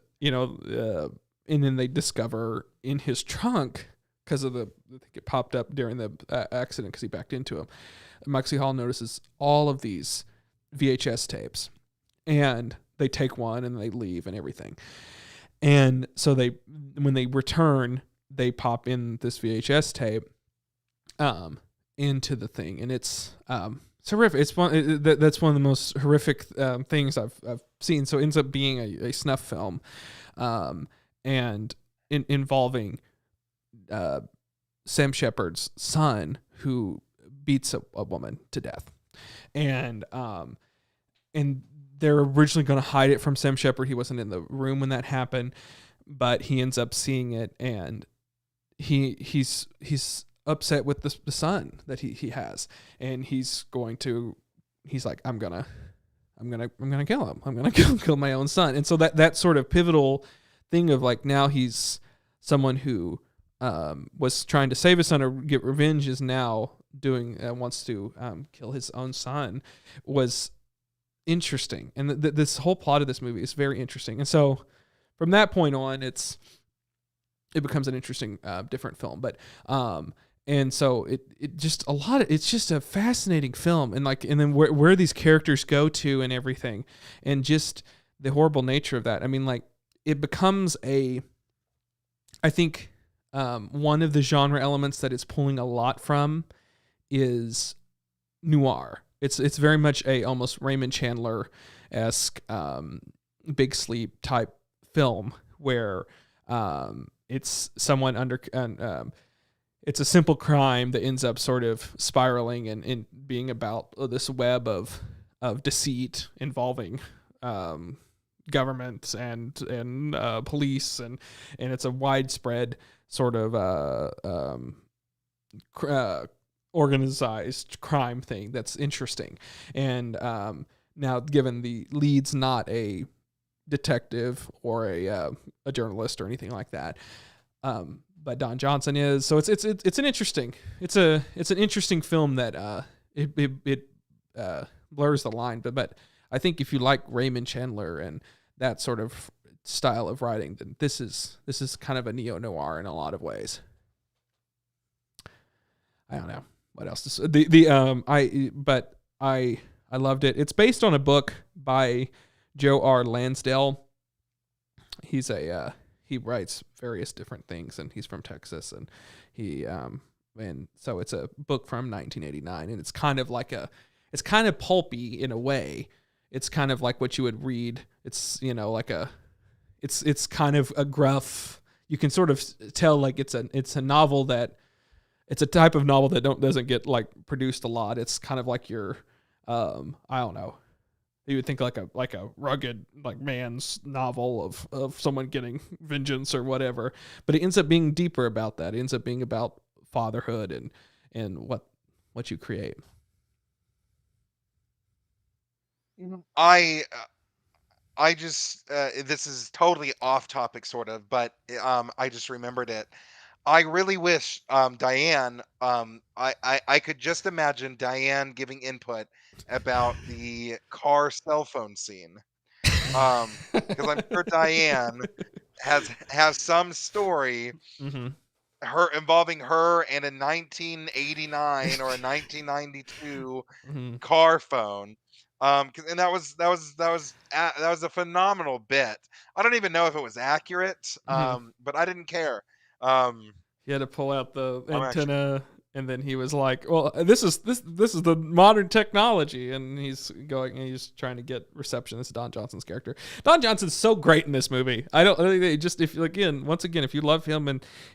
they discover in his trunk, because of I think it popped up during the accident because he backed into him. Michael C. Hall notices all of these VHS tapes, and they take one and they leave and everything. And so when they return, they pop in this VHS tape into the thing, and it's horrific. It's that's one of the most horrific things I've seen. So it ends up being a snuff film, and involving Sam Shepard's son, who beats a woman to death, and they're originally going to hide it from Sam Shepard. He wasn't in the room when that happened, but he ends up seeing it, and he's upset with the son that he has, and he's like, I'm gonna kill him. I'm gonna kill my own son. And so that sort of pivotal thing of like, now he's someone who was trying to save his son or get revenge, is now wants to kill his own son, was interesting. And this whole plot of this movie is very interesting. And so from that point on, it becomes an interesting, different film. But and so it's just a fascinating film, and then where these characters go to and everything, and just the horrible nature of that. I mean, like, it becomes I think one of the genre elements that it's pulling a lot from is noir. It's very much a almost Raymond Chandler-esque Big Sleep type film, where it's someone it's a simple crime that ends up sort of spiraling and being about this web of deceit involving government and police, and it's a widespread sort of organized crime thing that's interesting. And now, given the lead's not a detective or a journalist or anything like that, but Don Johnson is, so it's an interesting film that it blurs the line, but I think if you like Raymond Chandler and that sort of style of writing, then this is kind of a neo-noir in a lot of ways. I don't know what else to say. I loved it. It's based on a book by Joe R. Lansdale. He's he writes various different things, and he's from Texas, and and so it's a book from 1989, and it's kind of pulpy in a way. It's kind of like what you would read. It's it's kind of a gruff. You can sort of tell like it's a novel that. It's a type of novel that doesn't get like produced a lot. It's kind of like your, I don't know. You would think like a rugged like man's novel of someone getting vengeance or whatever, but it ends up being deeper about that. It ends up being about fatherhood and what you create. I just this is totally off topic sort of, but I just remembered it. I really wish Diane, I could just imagine Diane giving input about the car cell phone scene. Because I'm sure Diane has some story Mm-hmm. involving her and a 1989 or a 1992 Mm-hmm. car phone. And that was a phenomenal bit. I don't even know if it was accurate, Mm-hmm. but I didn't care. Um, He had to pull out the I'm actually antenna, and then he was like, "Well, this is the modern technology," and he's trying to get reception. This is Don Johnson's character. Don Johnson's so great in this movie. I think just if if you love him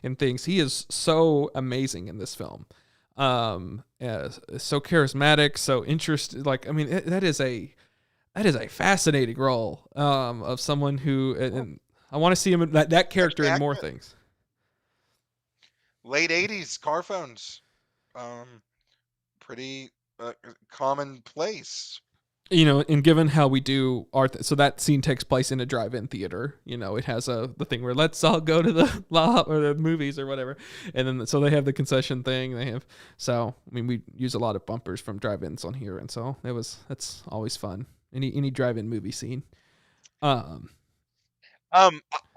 and things, he is so amazing in this film. So charismatic, so interested. Like, I mean, that is a fascinating role of someone who, and I want to see him that character in more things. Late 80s car phones, pretty commonplace. And given how we do art, so that scene takes place in a drive-in theater. It has the thing where let's all go to the or the movies or whatever, and then so they have the concession thing. I mean, we use a lot of bumpers from drive-ins on here, and so that's always fun. Any drive-in movie scene.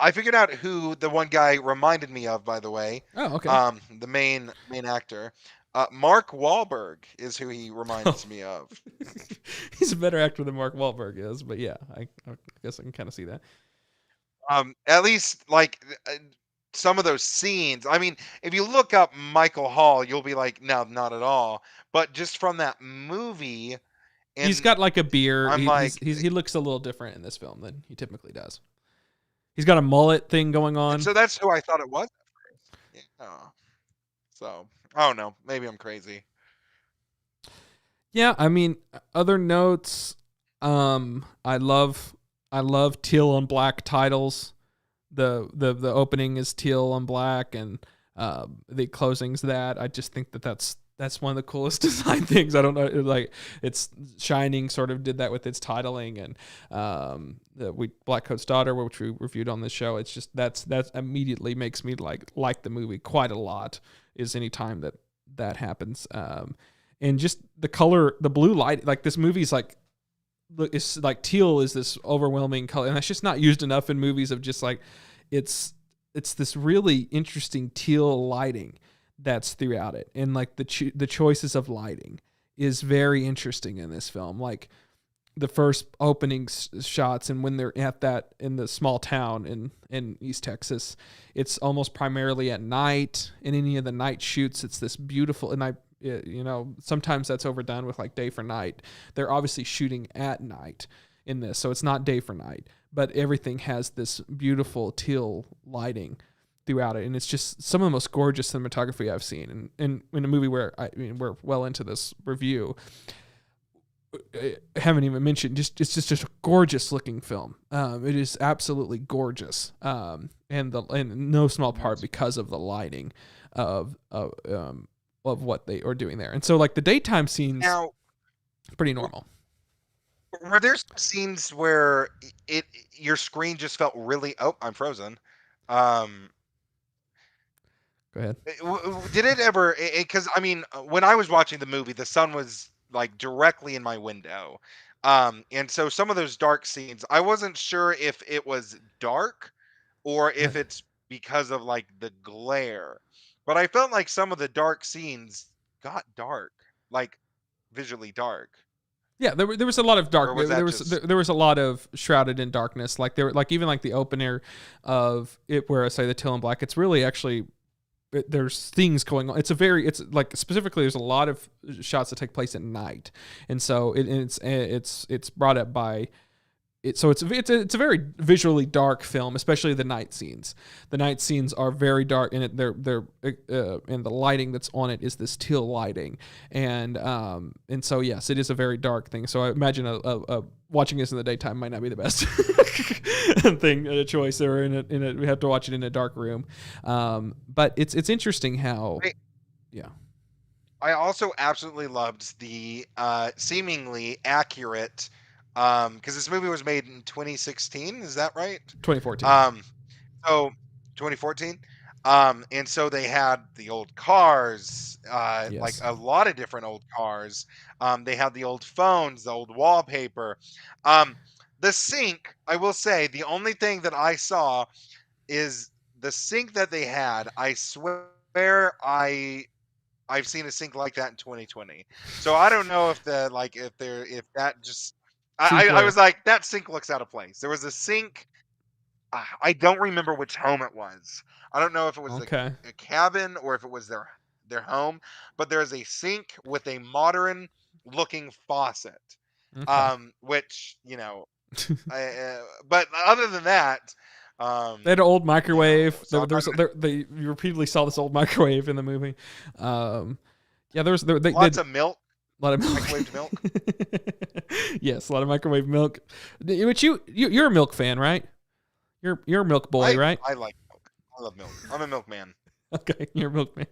I figured out who the one guy reminded me of, by the way. Oh, okay. The main actor. Mark Wahlberg is who he reminds me of. He's a better actor than Mark Wahlberg is, but yeah, I guess I can kind of see that. At least like some of those scenes. I mean, if you look up Michael Hall, you'll be like, no, not at all. But just from that movie, he's got like a beard. He looks a little different in this film than he typically does. He's got a mullet thing going on. So that's who I thought it was at first. Yeah. So I don't know. Maybe I'm crazy. Yeah, I mean, other notes. I love teal on black titles. The opening is teal on black, and the closing's that. I just think that's one of the coolest design things. I don't know, like it's Shining sort of did that with its titling, and Black Coat's Daughter, which we reviewed on this show. It's just that immediately makes me like the movie quite a lot. Is any time that happens, and just the color, the blue light, like this movie's like. It's like teal is this overwhelming color, and that's just not used enough in movies. Of just like it's this really interesting teal lighting that's throughout it, and like the choices of lighting is very interesting in this film. Like the first opening shots, and when they're at that in the small town in East Texas, it's almost primarily at night. In any of the night shoots, it's this beautiful, and sometimes that's overdone with like day for night. They're obviously shooting at night in this, so it's not day for night, but everything has this beautiful teal lighting throughout it, and it's just some of the most gorgeous cinematography I've seen. And in a movie where we're well into this review, I haven't even mentioned it's just a gorgeous looking film. It is absolutely gorgeous, and in no small part because of the lighting of what they are doing there. And so like the daytime scenes now, pretty normal. Were there some scenes where your screen just felt really I'm frozen. Go ahead. Did it ever, because I mean, when I was watching the movie, the sun was like directly in my window. And so some of those dark scenes, I wasn't sure if it was dark or if it's because of like the glare. But I felt like some of the dark scenes got dark, like visually dark. Yeah, there was a lot of dark. Or was that just There was a lot of shrouded in darkness. Like there, like even like the opener of it, where I say the Till in Black. It's really actually there's things going on. It's like specifically there's a lot of shots that take place at night, and so it's brought up by. So it's a very visually dark film, especially the night scenes. The night scenes are very dark, and and the lighting that's on it is this teal lighting, and so yes, it is a very dark thing. So I imagine a watching this in the daytime might not be the best choice. Or we have to watch it in a dark room, but it's interesting how, yeah. I also absolutely loved the seemingly accurate because this movie was made in 2016, is that right? 2014. So 2014. And so they had the old cars, Yes. like a lot of different old cars. They had the old phones, the old wallpaper. The sink, I will say, the only thing that I saw is the sink that they had. I swear I've seen a sink like that in 2020. So I don't know if if that just I was like, that sink looks out of place. There was a sink. I don't remember which home it was. I don't know if it was a cabin or if it was their home, but there's a sink with a modern looking faucet. Which, but other than that, they had an old microwave. You repeatedly saw this old microwave in the movie. Yeah, lots of milk. A lot of milk. Microwaved milk. Yes, a lot of microwave milk. But you're a milk fan, right? You're a milk boy, right? I like milk. I love milk. I'm a milkman. Okay, you're a milkman.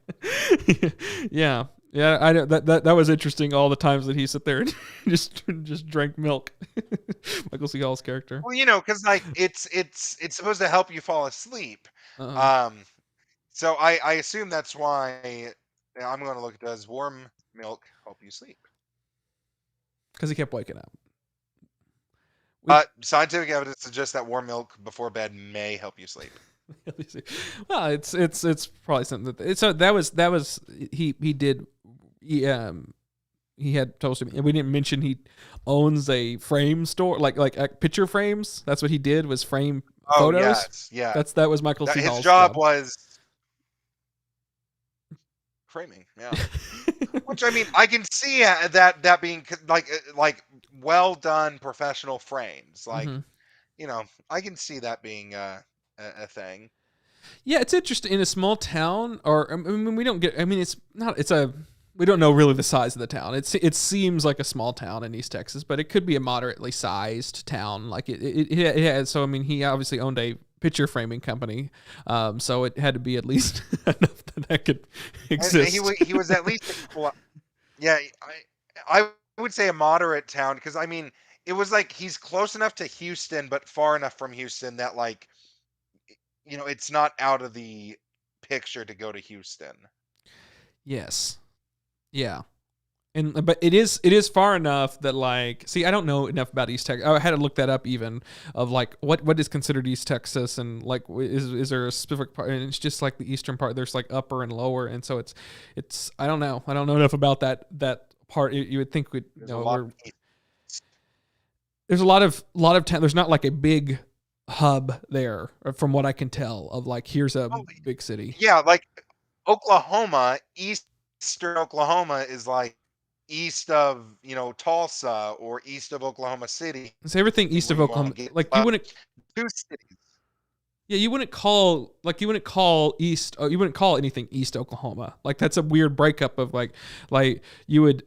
Yeah. Yeah, I know that was interesting. All the times that he sat there and just drank milk. Michael C. Hall's character. Well, because like it's supposed to help you fall asleep. So I assume that's why I'm going to look. Does warm milk help you sleep? Because he kept waking up. Scientific evidence suggests that warm milk before bed may help you sleep. Well, it's probably something that was he had told me, and we didn't mention he owns a frame store, like picture frames. That's what he did, was frame photos. Yes, yeah. That was Michael C. Hall's his job was framing. Yeah. Which, I mean, I can see that being like well done professional frames. Like, I can see that being a thing. Yeah, it's interesting in a small town, or I mean, we don't get. I mean, we don't know really the size of the town. It seems like a small town in East Texas, but it could be a moderately sized town. Like it has. So I mean, he obviously owned a picture framing company, so it had to be at least enough that could exist. And he was at least, yeah. I would say a moderate town, because I mean, it was like he's close enough to Houston, but far enough from Houston that like, it's not out of the picture to go to Houston. Yes. Yeah. But it is far enough that, like, see, I don't know enough about East Texas. I had to look that up even, of like what is considered East Texas, and like is there a specific part? And it's just like the eastern part. There's like upper and lower, and so it's I don't know enough about that part. You would think there's a lot of town. There's not like a big hub there, from what I can tell, of like, here's a big city. Yeah, like Oklahoma, eastern Oklahoma is like east of Tulsa, or east of Oklahoma City. It's everything east of Oklahoma. Like, you wouldn't two cities. Yeah, you wouldn't call east. You wouldn't call anything East Oklahoma. Like, that's a weird breakup of like you would,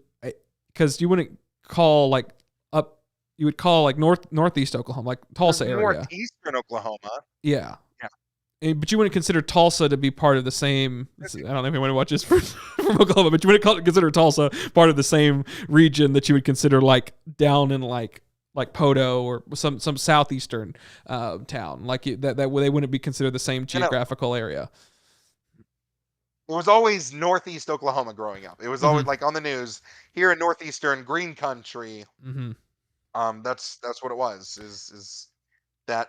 because you wouldn't call like up. You would call like northeast Oklahoma, like Tulsa area. Northeastern Oklahoma. Yeah. But you wouldn't consider Tulsa to be part of the same. I don't know if anyone watches from Oklahoma, but you wouldn't consider Tulsa part of the same region that you would consider like down in like Poto or some southeastern town, like that they wouldn't be considered the same geographical area. It was always northeast Oklahoma growing up. It was always like on the news here in northeastern Green Country. Mm-hmm. That's what it was. Is that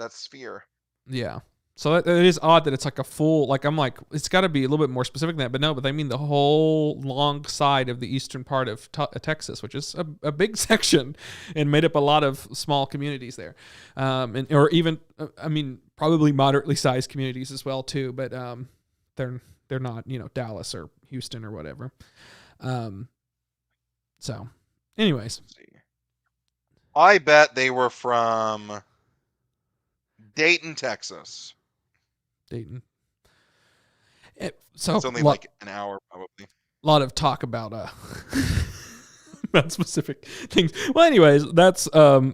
sphere? Yeah. So it is odd that it's like a full, like I'm like, it's got to be a little bit more specific than that, but no, but they mean the whole long side of the eastern part of Texas, which is a big section and made up a lot of small communities there. And, or even, I mean, probably moderately sized communities as well too, but they're not, Dallas or Houston or whatever. So anyways, I bet they were from Dayton, Texas. Dayton. So it's only like an hour probably. A lot of talk about about specific things. Well, anyways, that's any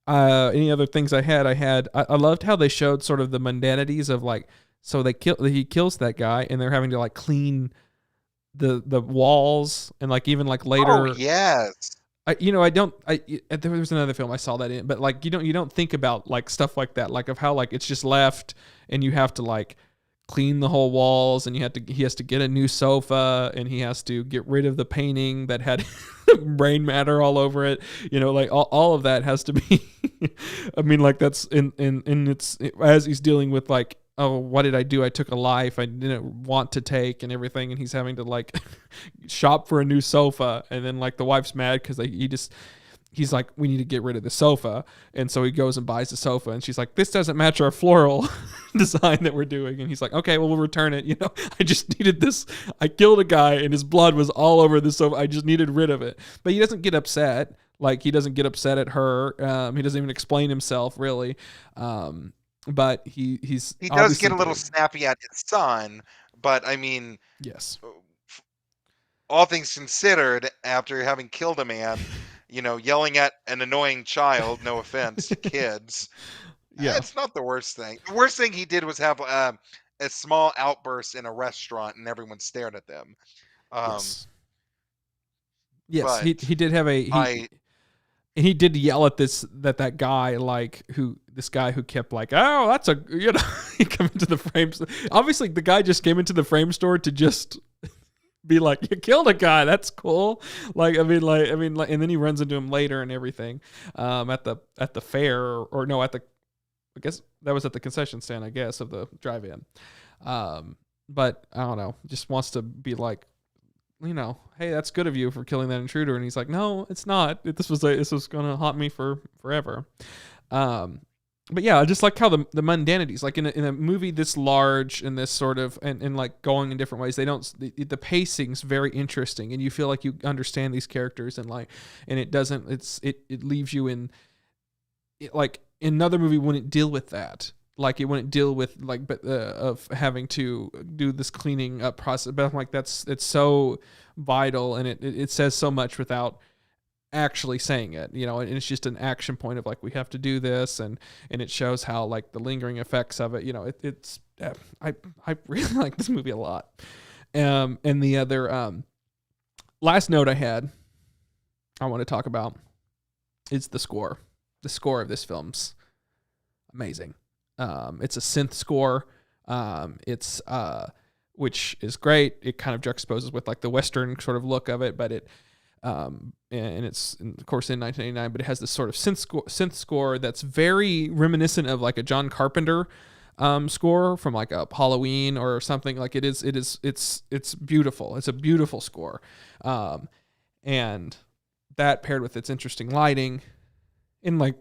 other things I loved how they showed sort of the mundanities of like, so he kills that guy and they're having to like clean the walls and like even like later. Oh yes. There was another film I saw that in, but like you don't think about like stuff like that, like of how like it's just left and you have to like clean the whole walls and he has to get a new sofa and he has to get rid of the painting that had brain matter all over it, like all of that has to be I mean, like that's in it's as he's dealing with like, oh, what did I do? I took a life I didn't want to take and everything, and he's having to like shop for a new sofa, and then like the wife's mad because he's like, we need to get rid of the sofa. And so he goes and buys the sofa and she's like, this doesn't match our floral design that we're doing. And he's like, okay, well, we'll return it. I just needed this. I killed a guy and his blood was all over the sofa. I just needed rid of it. But he doesn't get upset. Like he doesn't get upset at her. He doesn't even explain himself really. But he does get a little snappy at his son, but I mean, yes, all things considered, after having killed a man, yelling at an annoying child, no offense to kids, it's not the worst thing. The worst thing he did was have a small outburst in a restaurant and everyone stared at them. Yes, he did have and he did yell at that guy, like this guy who kept like, oh, that's he come into the frames. Obviously the guy just came into the frame store to just be like, you killed a guy, that's cool. Like and then he runs into him later and everything, at the fair or no, I guess that was at the concession stand, I guess, of the drive-in. But I don't know, just wants to be like, hey, that's good of you for killing that intruder. And he's like, no, it's not. This was going to haunt me for forever. But yeah, I just like how the mundanities, like in a movie this large and this sort of, and like going in different ways, the pacing's very interesting and you feel like you understand these characters and it leaves you in, like another movie wouldn't deal with that. Like it wouldn't deal with of having to do this cleaning up process. But I'm like, it's so vital and it says so much without actually saying it, and it's just an action point of like, we have to do this. And it shows how like the lingering effects of it, it's, I really like this movie a lot. And the other, last note I want to talk about is the score. The score of this film's amazing. It's a synth score. It's which is great. It kind of juxtaposes with like the Western sort of look of it, but it and it's of course in 1989, but it has this sort of synth score that's very reminiscent of like a John Carpenter score from like a Halloween or something. Like it's beautiful. It's a beautiful score. And that paired with its interesting lighting, and like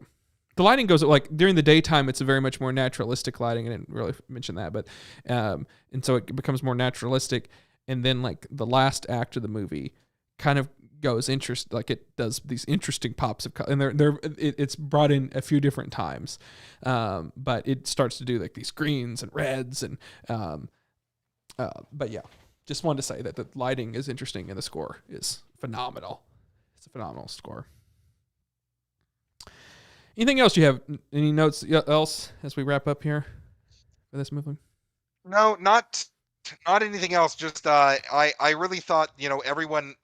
the lighting goes like during the daytime, it's a very much more naturalistic lighting. I didn't really mention that, but and so it becomes more naturalistic. And then like the last act of the movie kind of goes like it does these interesting pops of color, and it's brought in a few different times, but it starts to do like these greens and reds and but yeah, just wanted to say that the lighting is interesting and the score is phenomenal. It's a phenomenal score. Anything else you have? Any notes else as we wrap up here for this movie? No, not anything else. Just I really thought everyone.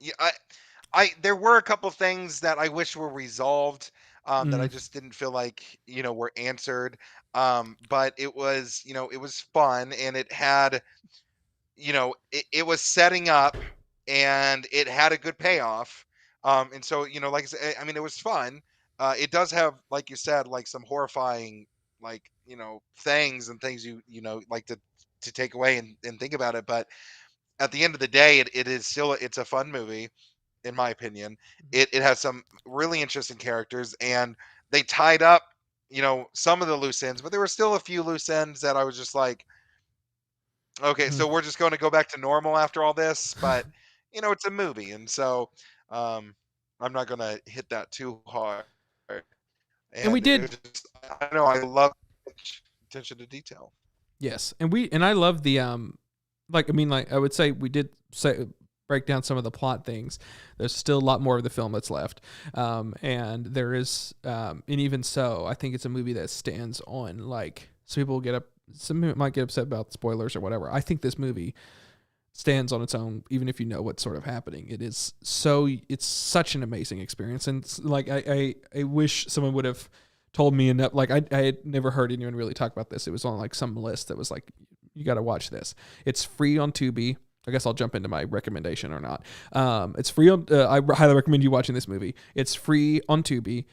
There were a couple things that I wish were resolved, that I just didn't feel like were answered. But it was it was fun, and it had it was setting up, and it had a good payoff. And so, like I said, I mean, it was fun. It does have, like you said, like some horrifying, like, things and things like to take away and think about it. But at the end of the day, it is still, it's a fun movie, in my opinion. It has some really interesting characters, and they tied up, some of the loose ends, but there were still a few loose ends that I was just like, okay, so we're just going to go back to normal after all this. But it's a movie, and so I'm not going to hit that too hard. And we And it was did. just, I don't know, I love attention to detail. Yes, and I love the like, I mean, like, I would say we did break down some of the plot things. There's still a lot more of the film that's left, and there is, and even so, I think it's a movie that stands on, like, some people might get upset about spoilers or whatever. I think this movie stands on its own, even if you know what's sort of happening. It's such an amazing experience, and like, I wish someone would have told me enough. Like, I had never heard anyone really talk about this. It was on like some list that was like, you got to watch this. It's free on Tubi. I guess I'll jump into my recommendation or not. It's free on. I highly recommend you watching this movie. It's free on Tubi.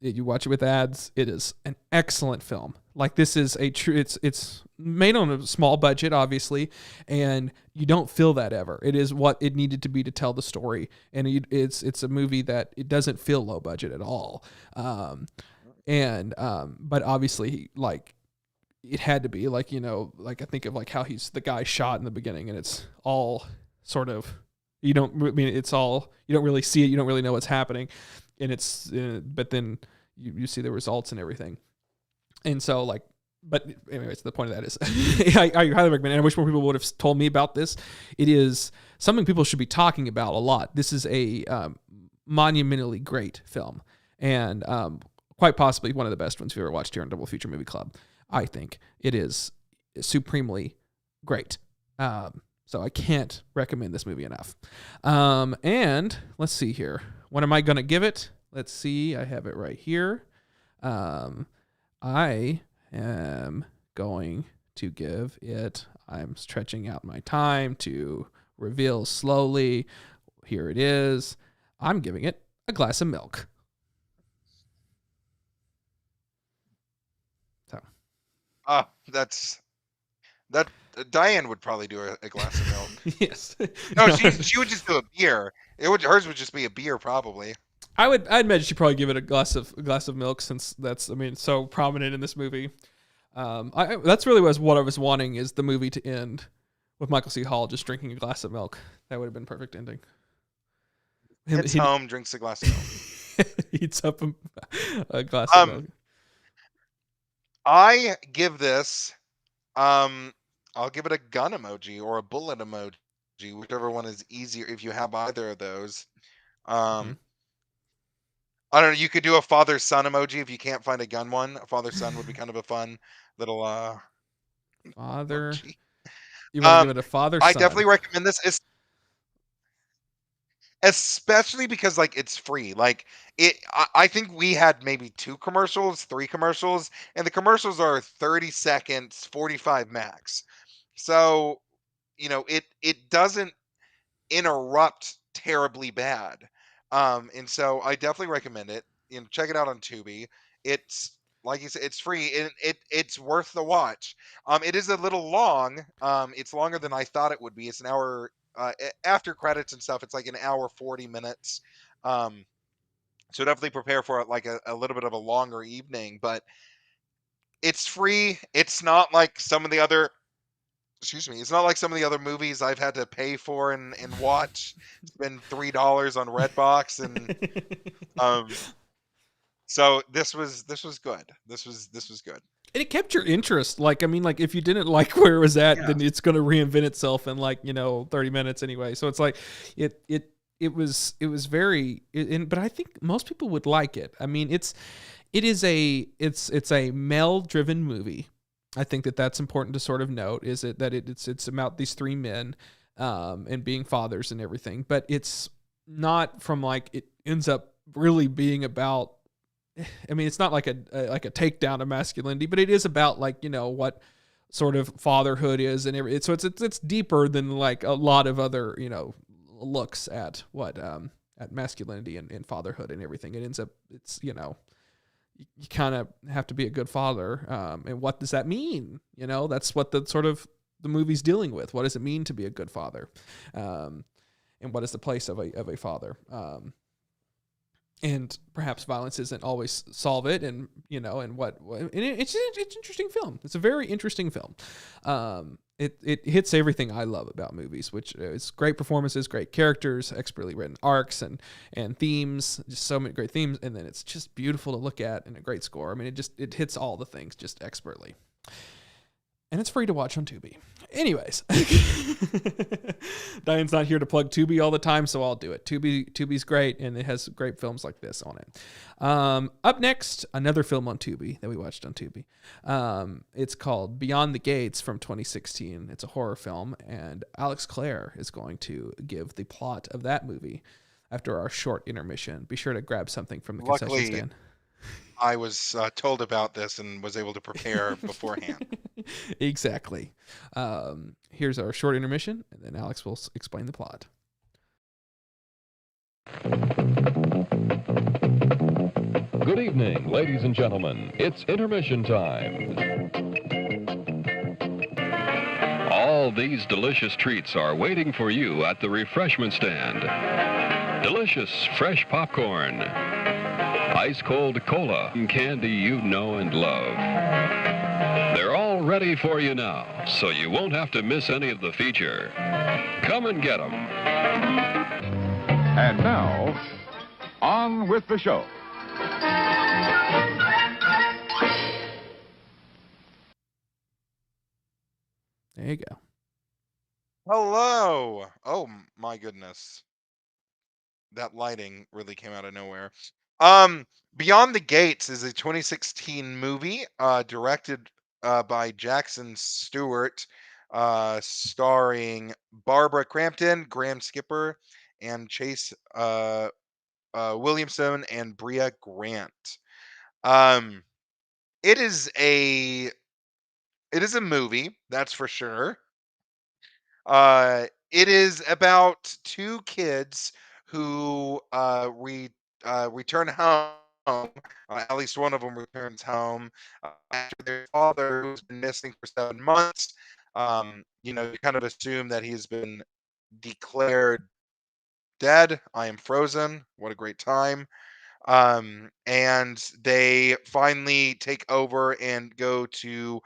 You watch it with ads. It is an excellent film. Like, this is a true. It's made on a small budget, obviously, and you don't feel that ever. It is what it needed to be to tell the story, and it's a movie that it doesn't feel low budget at all. But obviously, like, it had to be, like, like, I think of like how he's the guy shot in the beginning, and it's all sort of, it's all, you don't really see it, you don't really know what's happening, and it's but then you see the results and everything. And so, like, but anyways, the point of that is, I highly recommend it. I wish more people would have told me about this. It is something people should be talking about a lot. This is a monumentally great film, and quite possibly one of the best ones you've ever watched here on Double Feature Movie Club. I think it is supremely great. So I can't recommend this movie enough. And let's see here. What am I going to give it? Let's see. I have it right here. I am going to give it, I'm stretching out my time to reveal slowly. Here it is. I'm giving it a glass of milk. So. That Diane would probably do a glass of milk. Yes. No, she would just do a beer. Hers would just be a beer, probably. I'd imagine she'd probably give it a glass of milk, since that's, I mean, so prominent in this movie. That's really what I was wanting, is the movie to end with Michael C. Hall just drinking a glass of milk. That would have been a perfect ending. Gets home, drinks a glass of milk. Eats up a glass of milk. I give this, I'll give it a gun emoji or a bullet emoji, whichever one is easier if you have either of those. I don't know. You could do a father-son emoji if you can't find a gun one. A father-son would be kind of a fun little father. emoji. You want to give it a father-son? I definitely recommend this, especially because, like, it's free. Like, I think we had maybe 3 commercials, and the commercials are 30 seconds, 45 max. So, it doesn't interrupt terribly bad. And so I definitely recommend it. Check it out on Tubi. It's, like you said, it's free, and it's worth the watch. It is a little long. It's longer than I thought it would be. It's an hour after credits and stuff. It's like an hour 40 minutes. So definitely prepare for it, like a little bit of a longer evening. But it's free. It's not like some of the other. Excuse me. It's not like some of the other movies I've had to pay for and watch. Spend $3 on Redbox, and so this was good. This was good. And it kept your interest. Like, I mean, like, if you didn't like where it was at, then it's going to reinvent itself in, like, 30 minutes anyway. So it's like it was very. But I think most people would like it. I mean, it's a male-driven movie. I think that's important to sort of note, is it that it's about these 3 men and being fathers and everything, but it's not from, like, it ends up really being about, I mean, it's not like a takedown of masculinity, but it is about, like, what sort of fatherhood is and everything. So it's deeper than, like, a lot of other, looks at what masculinity and fatherhood and everything. It ends up, it's, you kind of have to be a good father. And what does that mean? That's what the sort of the movie's dealing with. What does it mean to be a good father? And what is the place of a father? And perhaps violence isn't always solve it. And, it's an interesting film. It's a very interesting film. It hits everything I love about movies, which is great performances, great characters, expertly written arcs and themes, just so many great themes. And then it's just beautiful to look at and a great score. I mean, it hits all the things just expertly. And it's free to watch on Tubi. Anyways, Diane's not here to plug Tubi all the time, so I'll do it. Tubi's great, and it has great films like this on it. Up next, another film on Tubi that we watched on Tubi. It's called Beyond the Gates from 2016. It's a horror film, and Alex Clair is going to give the plot of that movie after our short intermission. Be sure to grab something from the concession stand. I was told about this and was able to prepare beforehand. Exactly. Here's our short intermission, and then Alex will explain the plot. Good evening, ladies and gentlemen. It's intermission time. All these delicious treats are waiting for you at the refreshment stand. Delicious fresh popcorn, ice-cold cola, and candy you know and love. They're all ready for you now, so you won't have to miss any of the feature. Come and get them. And now, on with the show. There you go. Hello. Oh, my goodness. That lighting really came out of nowhere. Beyond the Gates is a 2016 movie directed by Jackson Stewart, starring Barbara Crampton, Graham Skipper, and Chase Williamson and Bria Grant. It is a movie, that's for sure. It is about two kids who return home. At least one of them returns home after their father, who's been missing for 7 months. You kind of assume that he's been declared dead. I am frozen. What a great time. And they finally take over and go to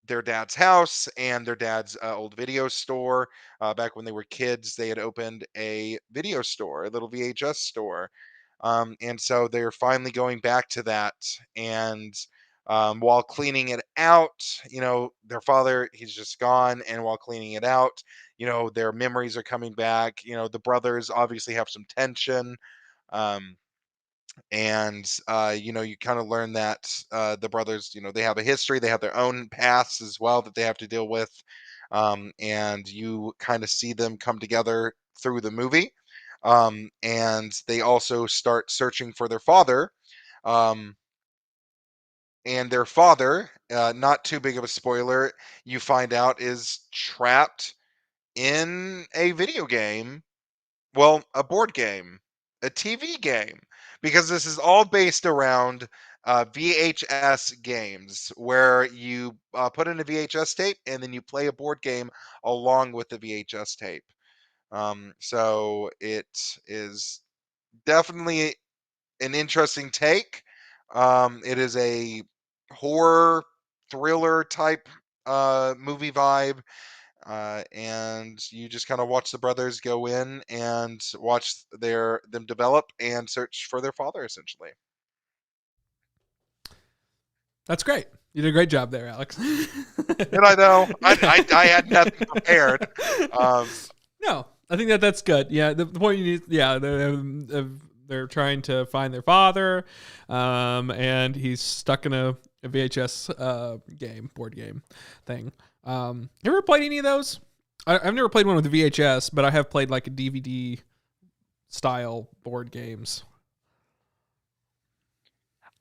their dad's house and their dad's old video store. Back when they were kids, they had opened a video store, a little VHS store. And so they're finally going back to that. And while cleaning it out, their father, he's just gone. And while cleaning it out, their memories are coming back. The brothers obviously have some tension. And you kind of learn that the brothers, they have a history, they have their own pasts as well that they have to deal with, and you kind of see them come together through the movie, and they also start searching for their father, and their father, not too big of a spoiler, you find out is trapped in a video game. Well, a board game, a TV game, because this is all based around VHS games where you put in a VHS tape and then you play a board game along with the VHS tape. So it is definitely an interesting take. It is a horror thriller type movie vibe. And you just kind of watch the brothers go in and watch them develop and search for their father, essentially. That's great. You did a great job there, Alex. Did I though? I had nothing prepared. No, I think that's good. Yeah, the point you need. Yeah, they're trying to find their father, and he's stuck in a VHS board game thing. You ever played any of those? I've never played one with a VHS, but I have played like a DVD style board games.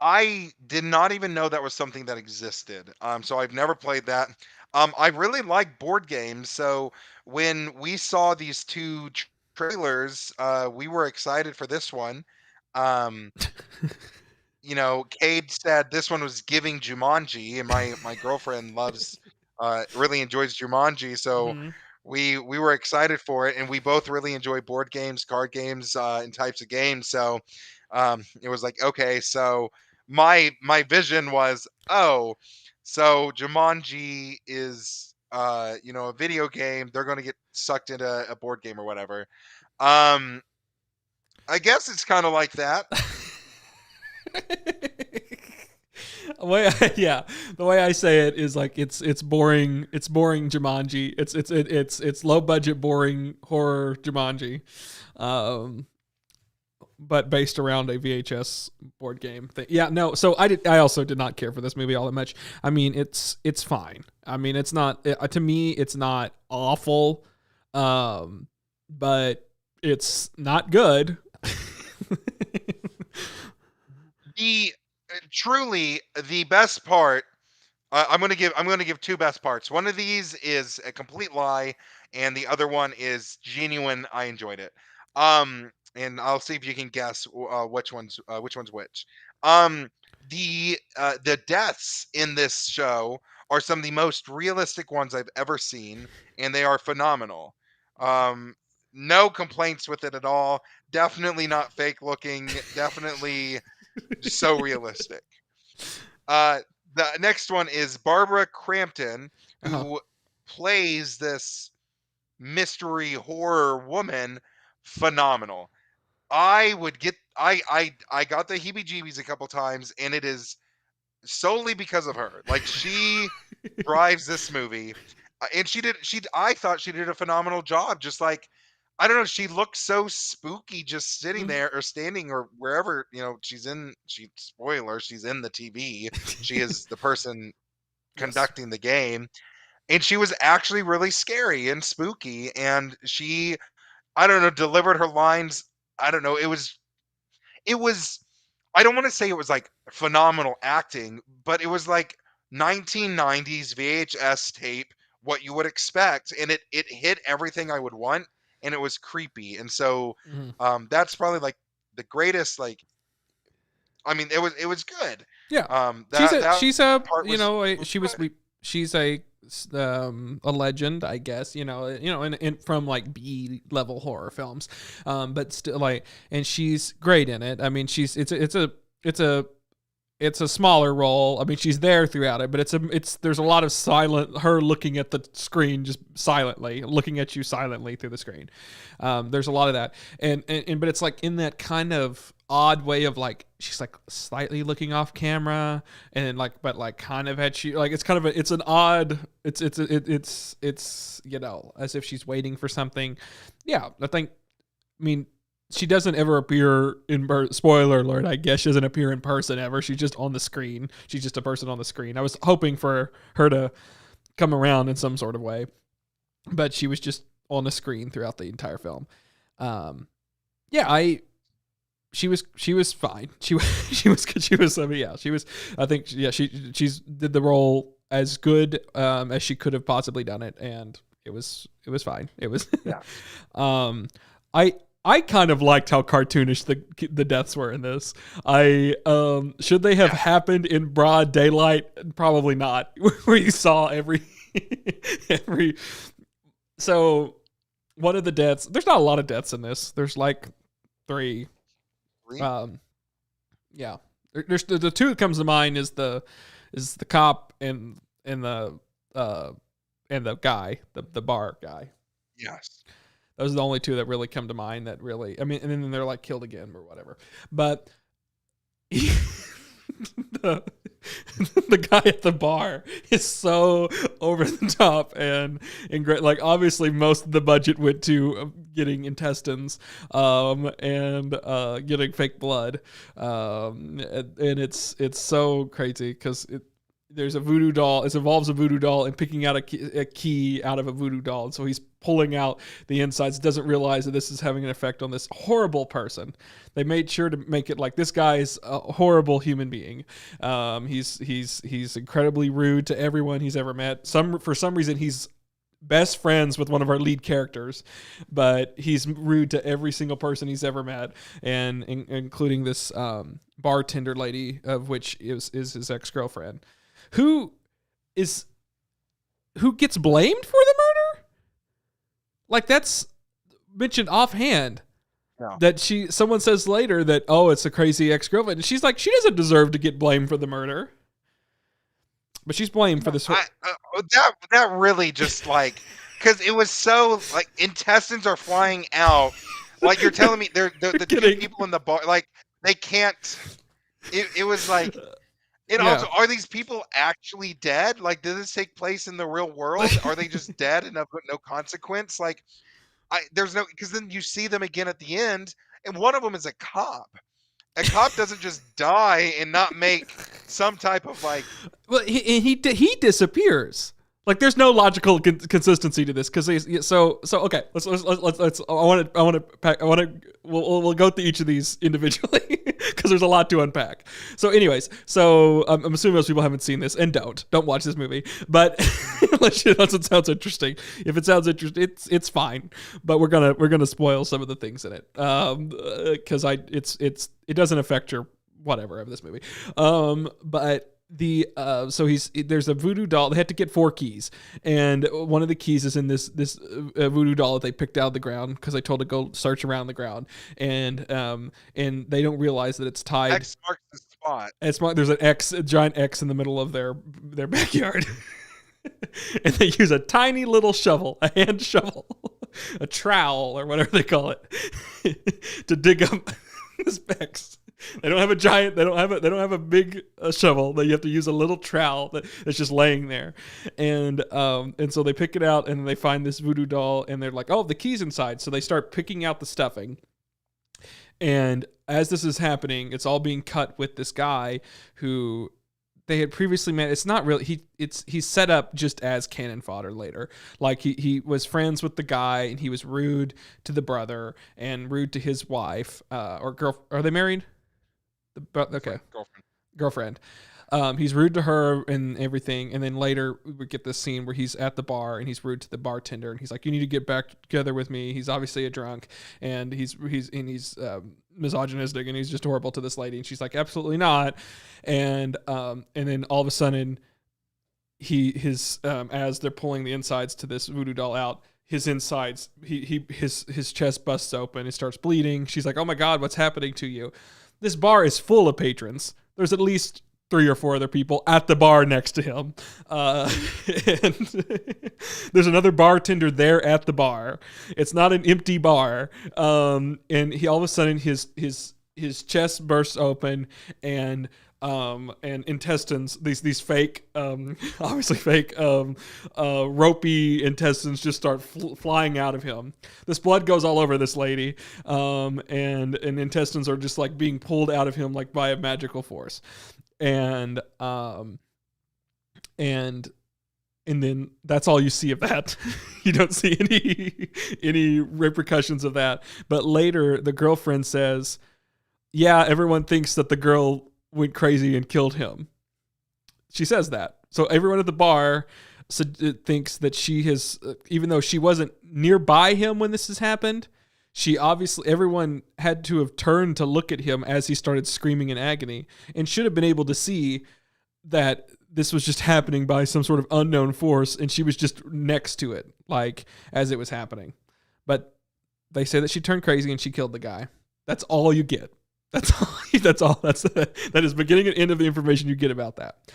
I did not even know that was something that existed. So I've never played that. I really like board games. So when we saw these two trailers, we were excited for this one. Um, Cade said this one was giving Jumanji, and my girlfriend really enjoys Jumanji, so Mhm. we were excited for it, and we both really enjoy board games, card games, and types of games. So it was like, okay, so my vision was, oh, so Jumanji is a video game. They're going to get sucked into a board game or whatever. Um, I guess it's kind of like that. The way I say it is like it's boring. It's boring Jumanji. It's low budget boring horror Jumanji, but based around a VHS board game thing. Yeah, no. So I also did not care for this movie all that much. I mean, it's fine. I mean, it's not to me. It's not awful, but it's not good. Truly the best part, I'm gonna give two best parts. One of these is a complete lie, and the other one is genuine. I enjoyed it. And I'll see if you can guess which one's which. Um, the deaths in this show are some of the most realistic ones I've ever seen, and they are phenomenal. No complaints with it at all. Definitely not fake looking. Definitely just so realistic. The next one is Barbara Crampton, who plays this mystery horror woman. Phenomenal. I got the heebie-jeebies a couple times, and it is solely because of her. Like, she drives this movie, and I thought she did a phenomenal job. Just like, I don't know, she looks so spooky just sitting there or standing or wherever, she's in the TV. She is the person conducting the game, and she was actually really scary and spooky, and she, I don't know, delivered her lines. I don't know, it was I don't want to say it was like phenomenal acting, but it was like 1990s VHS tape, what you would expect, and it hit everything I would want, and it was creepy. And so that's probably like the greatest, like, I mean, it was good. Yeah. She's a legend, I guess, in from like B level horror films, but still, like, and she's great in it. I mean, it's a smaller role. I mean, she's there throughout it, but there's a lot of her looking at the screen, just silently looking at you silently through the screen. There's a lot of that, and but it's like in that kind of odd way of like, she's like slightly looking off camera, and like, but like kind of at you, like it's kind of it's an odd, it's as if she's waiting for something. Yeah, I mean, she doesn't ever appear spoiler alert, I guess she doesn't appear in person ever. She's just on the screen. She's just a person on the screen. I was hoping for her to come around in some sort of way, but she was just on the screen throughout the entire film. She was fine. She was, I mean, yeah, she was, I think, yeah, she's did the role as good as she could have possibly done it, and it was fine. It was, yeah. I kind of liked how cartoonish the deaths were in this. Should they have happened in broad daylight? Probably not. Where you saw every. So one of the deaths. There's not a lot of deaths in this. There's like three. Yeah. There's the two that comes to mind is the cop and the guy, the bar guy. Yes. Those are the only two that really come to mind that really, I mean, and then they're like killed again or whatever. But the guy at the bar is so over the top and great. Like, obviously most of the budget went to getting intestines and getting fake blood. And it's so crazy because there's a voodoo doll. It involves a voodoo doll and picking out a key out of a voodoo doll. And so he's pulling out the insides, doesn't realize that this is having an effect on this horrible person. They made sure to make it like this guy's a horrible human being. He's incredibly rude to everyone he's ever met. For some reason, he's best friends with one of our lead characters, but he's rude to every single person he's ever met, and including this bartender lady, of which is his ex-girlfriend, who gets blamed for the murder. Like, that's mentioned offhand. No. That someone says later that, oh, it's a crazy ex-girlfriend, and she's like, she doesn't deserve to get blamed for the murder. But she's blamed for this. That really just like, because it was so like intestines are flying out. Like, you're telling me the two people in the bar, like, they can't. It was like, also, are these people actually dead? Like, did this take place in the real world? Are they just dead and no consequence? Like, there's no, because then you see them again at the end, and one of them is a cop. A cop doesn't just die and not make some type of like. Well, he disappears. Like, there's no logical consistency to this, because so okay. Let's. We'll go through each of these individually because there's a lot to unpack. So, anyways, I'm assuming most people haven't seen this and don't watch this movie. But unless it sounds interesting, if it sounds interesting, it's fine. But we're gonna spoil some of the things in it because it doesn't affect your whatever of this movie. But. There's a voodoo doll. They had to get 4 keys, and one of the keys is in this voodoo doll that they picked out of the ground because they told to go search around the ground, and they don't realize that it's tied. X marks the spot. There's a giant X in the middle of their backyard, and they use a tiny little shovel, a hand shovel, a trowel or whatever they call it, to dig up this X. They don't have a giant. They don't have a big shovel. You have to use a little trowel that's just laying there, and so they pick it out and they find this voodoo doll, and they're like, oh, the key's inside. So they start picking out the stuffing, and as this is happening, it's all being cut with this guy who they had previously met. It's not really he's set up just as cannon fodder later. Like, he was friends with the guy, and he was rude to the brother and rude to his wife or girl. Are they married? Okay. Girlfriend. He's rude to her and everything, and then later we get this scene where he's at the bar and he's rude to the bartender, and he's like, "You need to get back together with me." He's obviously a drunk, and he's misogynistic, and he's just horrible to this lady, and she's like, "Absolutely not." And then all of a sudden, as they're pulling the insides to this voodoo doll out, his insides, his chest busts open, it starts bleeding. She's like, "Oh my God, what's happening to you?" This bar is full of patrons. There's at least 3 or 4 other people at the bar next to him. And there's another bartender there at the bar. It's not an empty bar. And he, all of a sudden, his chest bursts open, and intestines, these fake, obviously fake, ropey intestines just start flying out of him. This blood goes all over this lady, and intestines are just like being pulled out of him like by a magical force, and then that's all you see of that. You don't see any repercussions of that. But later, the girlfriend says, "Yeah, everyone thinks that the girl went crazy and killed him." She says that. So everyone at the bar thinks that she has, even though she wasn't nearby him when this has happened, everyone had to have turned to look at him as he started screaming in agony, and should have been able to see that this was just happening by some sort of unknown force, and she was just next to it, like, as it was happening. But they say that she turned crazy and she killed the guy. That's all you get. That is beginning and end of the information you get about that.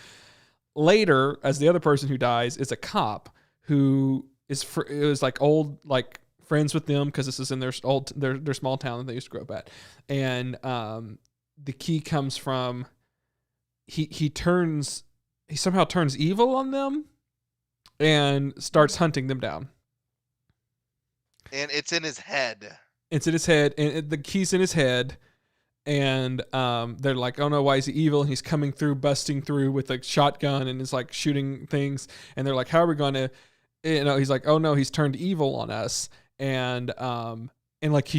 Later, as the other person who dies is a cop who is like old, like friends with them, because this is in their small town that they used to grow up at. And the key comes from he somehow turns evil on them and starts hunting them down. And it's in his head. And the key's in his head. And they're like, "Oh no, why is he evil?" And he's coming through, busting through with a shotgun, and is like shooting things. And they're like, "How are we going to?" He's like, "Oh no, he's turned evil on us." And like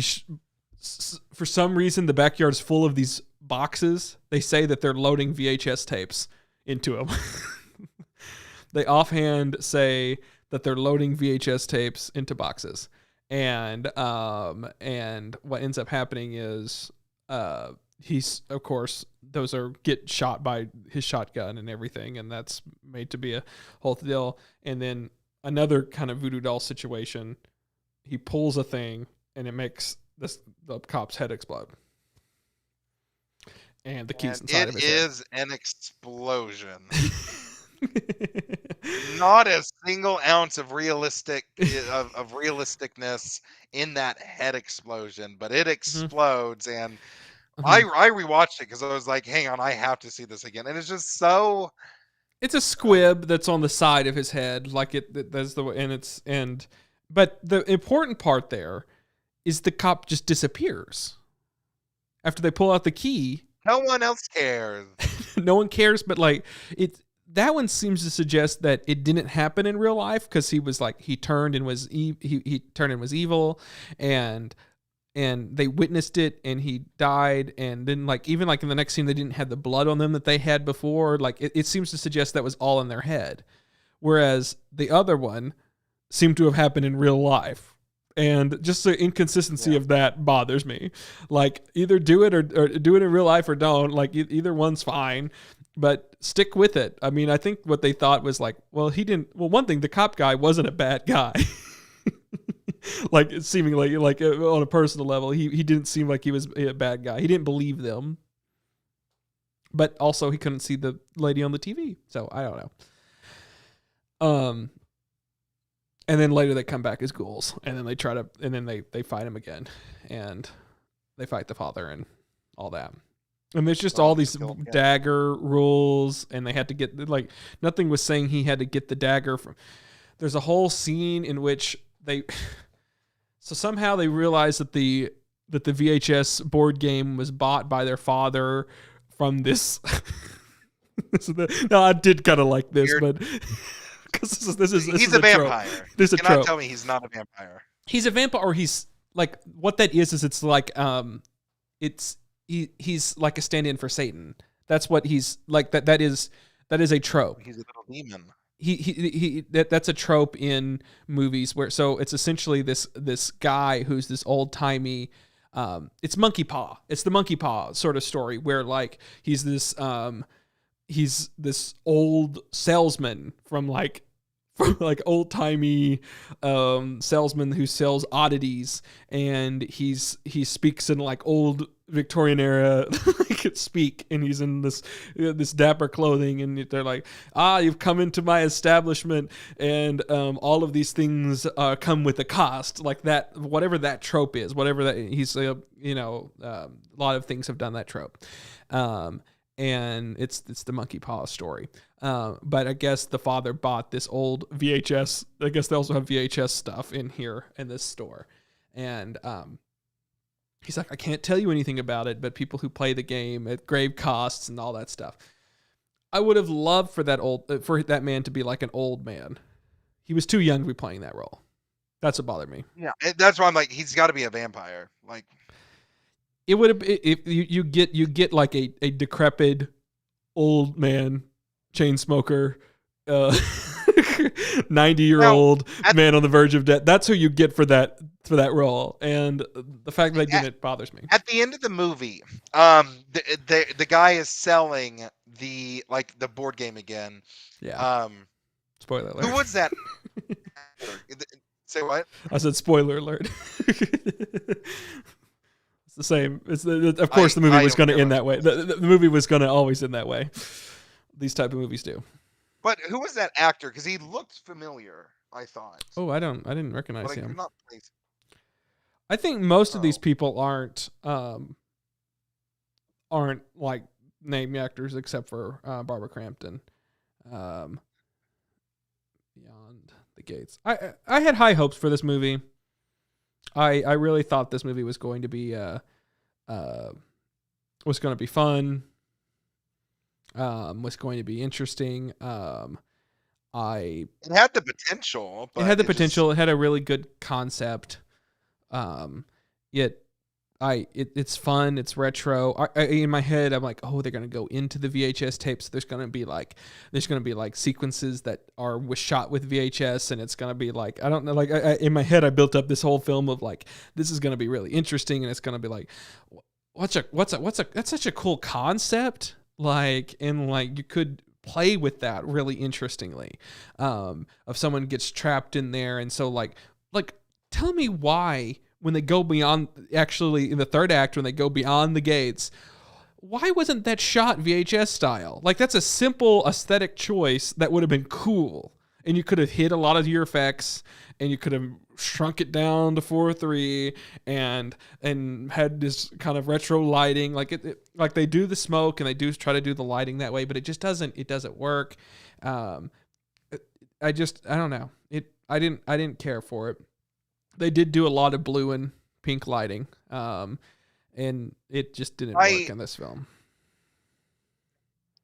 for some reason, the backyard is full of these boxes. They say that they're loading VHS tapes into them. They offhand say that they're loading VHS tapes into boxes. And what ends up happening is he's, of course, those get shot by his shotgun and everything, and that's made to be a whole deal. And then another kind of voodoo doll situation, he pulls a thing and it makes the cop's head explode. And the key's inside of his head. It is an explosion. Not a single ounce of realisticness in that head explosion, but it explodes. And I rewatched it because I was like, hang on, I have to see this again. And it's just so. It's a squib that's on the side of his head, like that's the way, but the important part there is the cop just disappears after they pull out the key. No one else cares. No one cares, but like that one seems to suggest that it didn't happen in real life because he was like he turned and was he turned and was evil, and they witnessed it and he died, and then like even like in the next scene they didn't have the blood on them that they had before. Like it seems to suggest that was all in their head, whereas the other one seemed to have happened in real life. And just the inconsistency of that bothers me. Like either do it or do it in real life or don't. Like either one's fine, but stick with it. I mean, I think what they thought was like, well, one thing, the cop guy wasn't a bad guy. Like seemingly like on a personal level, he didn't seem like he was a bad guy. He didn't believe them, but also he couldn't see the lady on the TV. So I don't know. And then later they come back as ghouls, and then they they fight him again, and they fight the father and all that. And there's just all these dagger rules, and they had to get like nothing was saying he had to get the dagger from. There's a whole scene in which so somehow they realized that the VHS board game was bought by their father from this. No, I did kind of like this, but. This is he's a vampire. This you cannot tell me he's not a vampire. He's a vampire, or he's like what that is it's like he's like a stand-in for Satan. That's what he's like. That is a trope. He's a little demon. That's a trope in movies where so it's essentially this guy who's this old-timey it's monkey paw. It's the monkey paw sort of story where like he's this old salesman from old-timey salesman who sells oddities, and he speaks in like old Victorian era speak, and he's in this dapper clothing, and they're like, you've come into my establishment, and all of these things come with a cost, like that, whatever that trope is, whatever that he's a lot of things have done that trope. And it's the monkey paw story. But I guess the father bought this old VHS. I guess they also have VHS stuff in here in this store. And he's like, I can't tell you anything about it, but people who play the game at grave costs and all that stuff. I would have loved for that man to be like an old man. He was too young to be playing that role. That's what bothered me. Yeah, that's why I'm like, he's got to be a vampire. Like. It would have if you get like a decrepit old man chain smoker 90-year-old man on the verge of death. That's who you get for that role, and the fact that they didn't bothers me. At the end of the movie, the guy is selling the board game again. Yeah. Spoiler alert. Who was that? Say what? I said spoiler alert. The same. Of course, the movie was going to end that way. The movie was going to always end that way. These type of movies do. But who was that actor? Because he looked familiar. I thought. Oh, I didn't recognize him. Not I think most of these people aren't like name actors except for Barbara Crampton. Beyond the Gates. I had high hopes for this movie. I really thought this movie was going to be fun. Was going to be interesting. It had the potential. It had a really good concept. It it's fun. It's retro. In my head, I'm like, oh, they're gonna go into the VHS tapes. There's gonna be like sequences that was shot with VHS, and it's gonna be like, I don't know. Like in my head, I built up this whole film of like, this is gonna be really interesting, and it's gonna be like, that's such a cool concept. Like, and like you could play with that really interestingly, of someone gets trapped in there, and so like tell me why. When they go beyond, actually in the third act, when they go beyond the gates, why wasn't that shot VHS style? Like, that's a simple aesthetic choice that would have been cool. And you could have hid a lot of your effects, and you could have shrunk it down to 4:3 and had this kind of retro lighting. Like like they do the smoke and they do try to do the lighting that way, but it just doesn't work. I don't know. I didn't care for it. They did do a lot of blue and pink lighting, and it just didn't work in this film.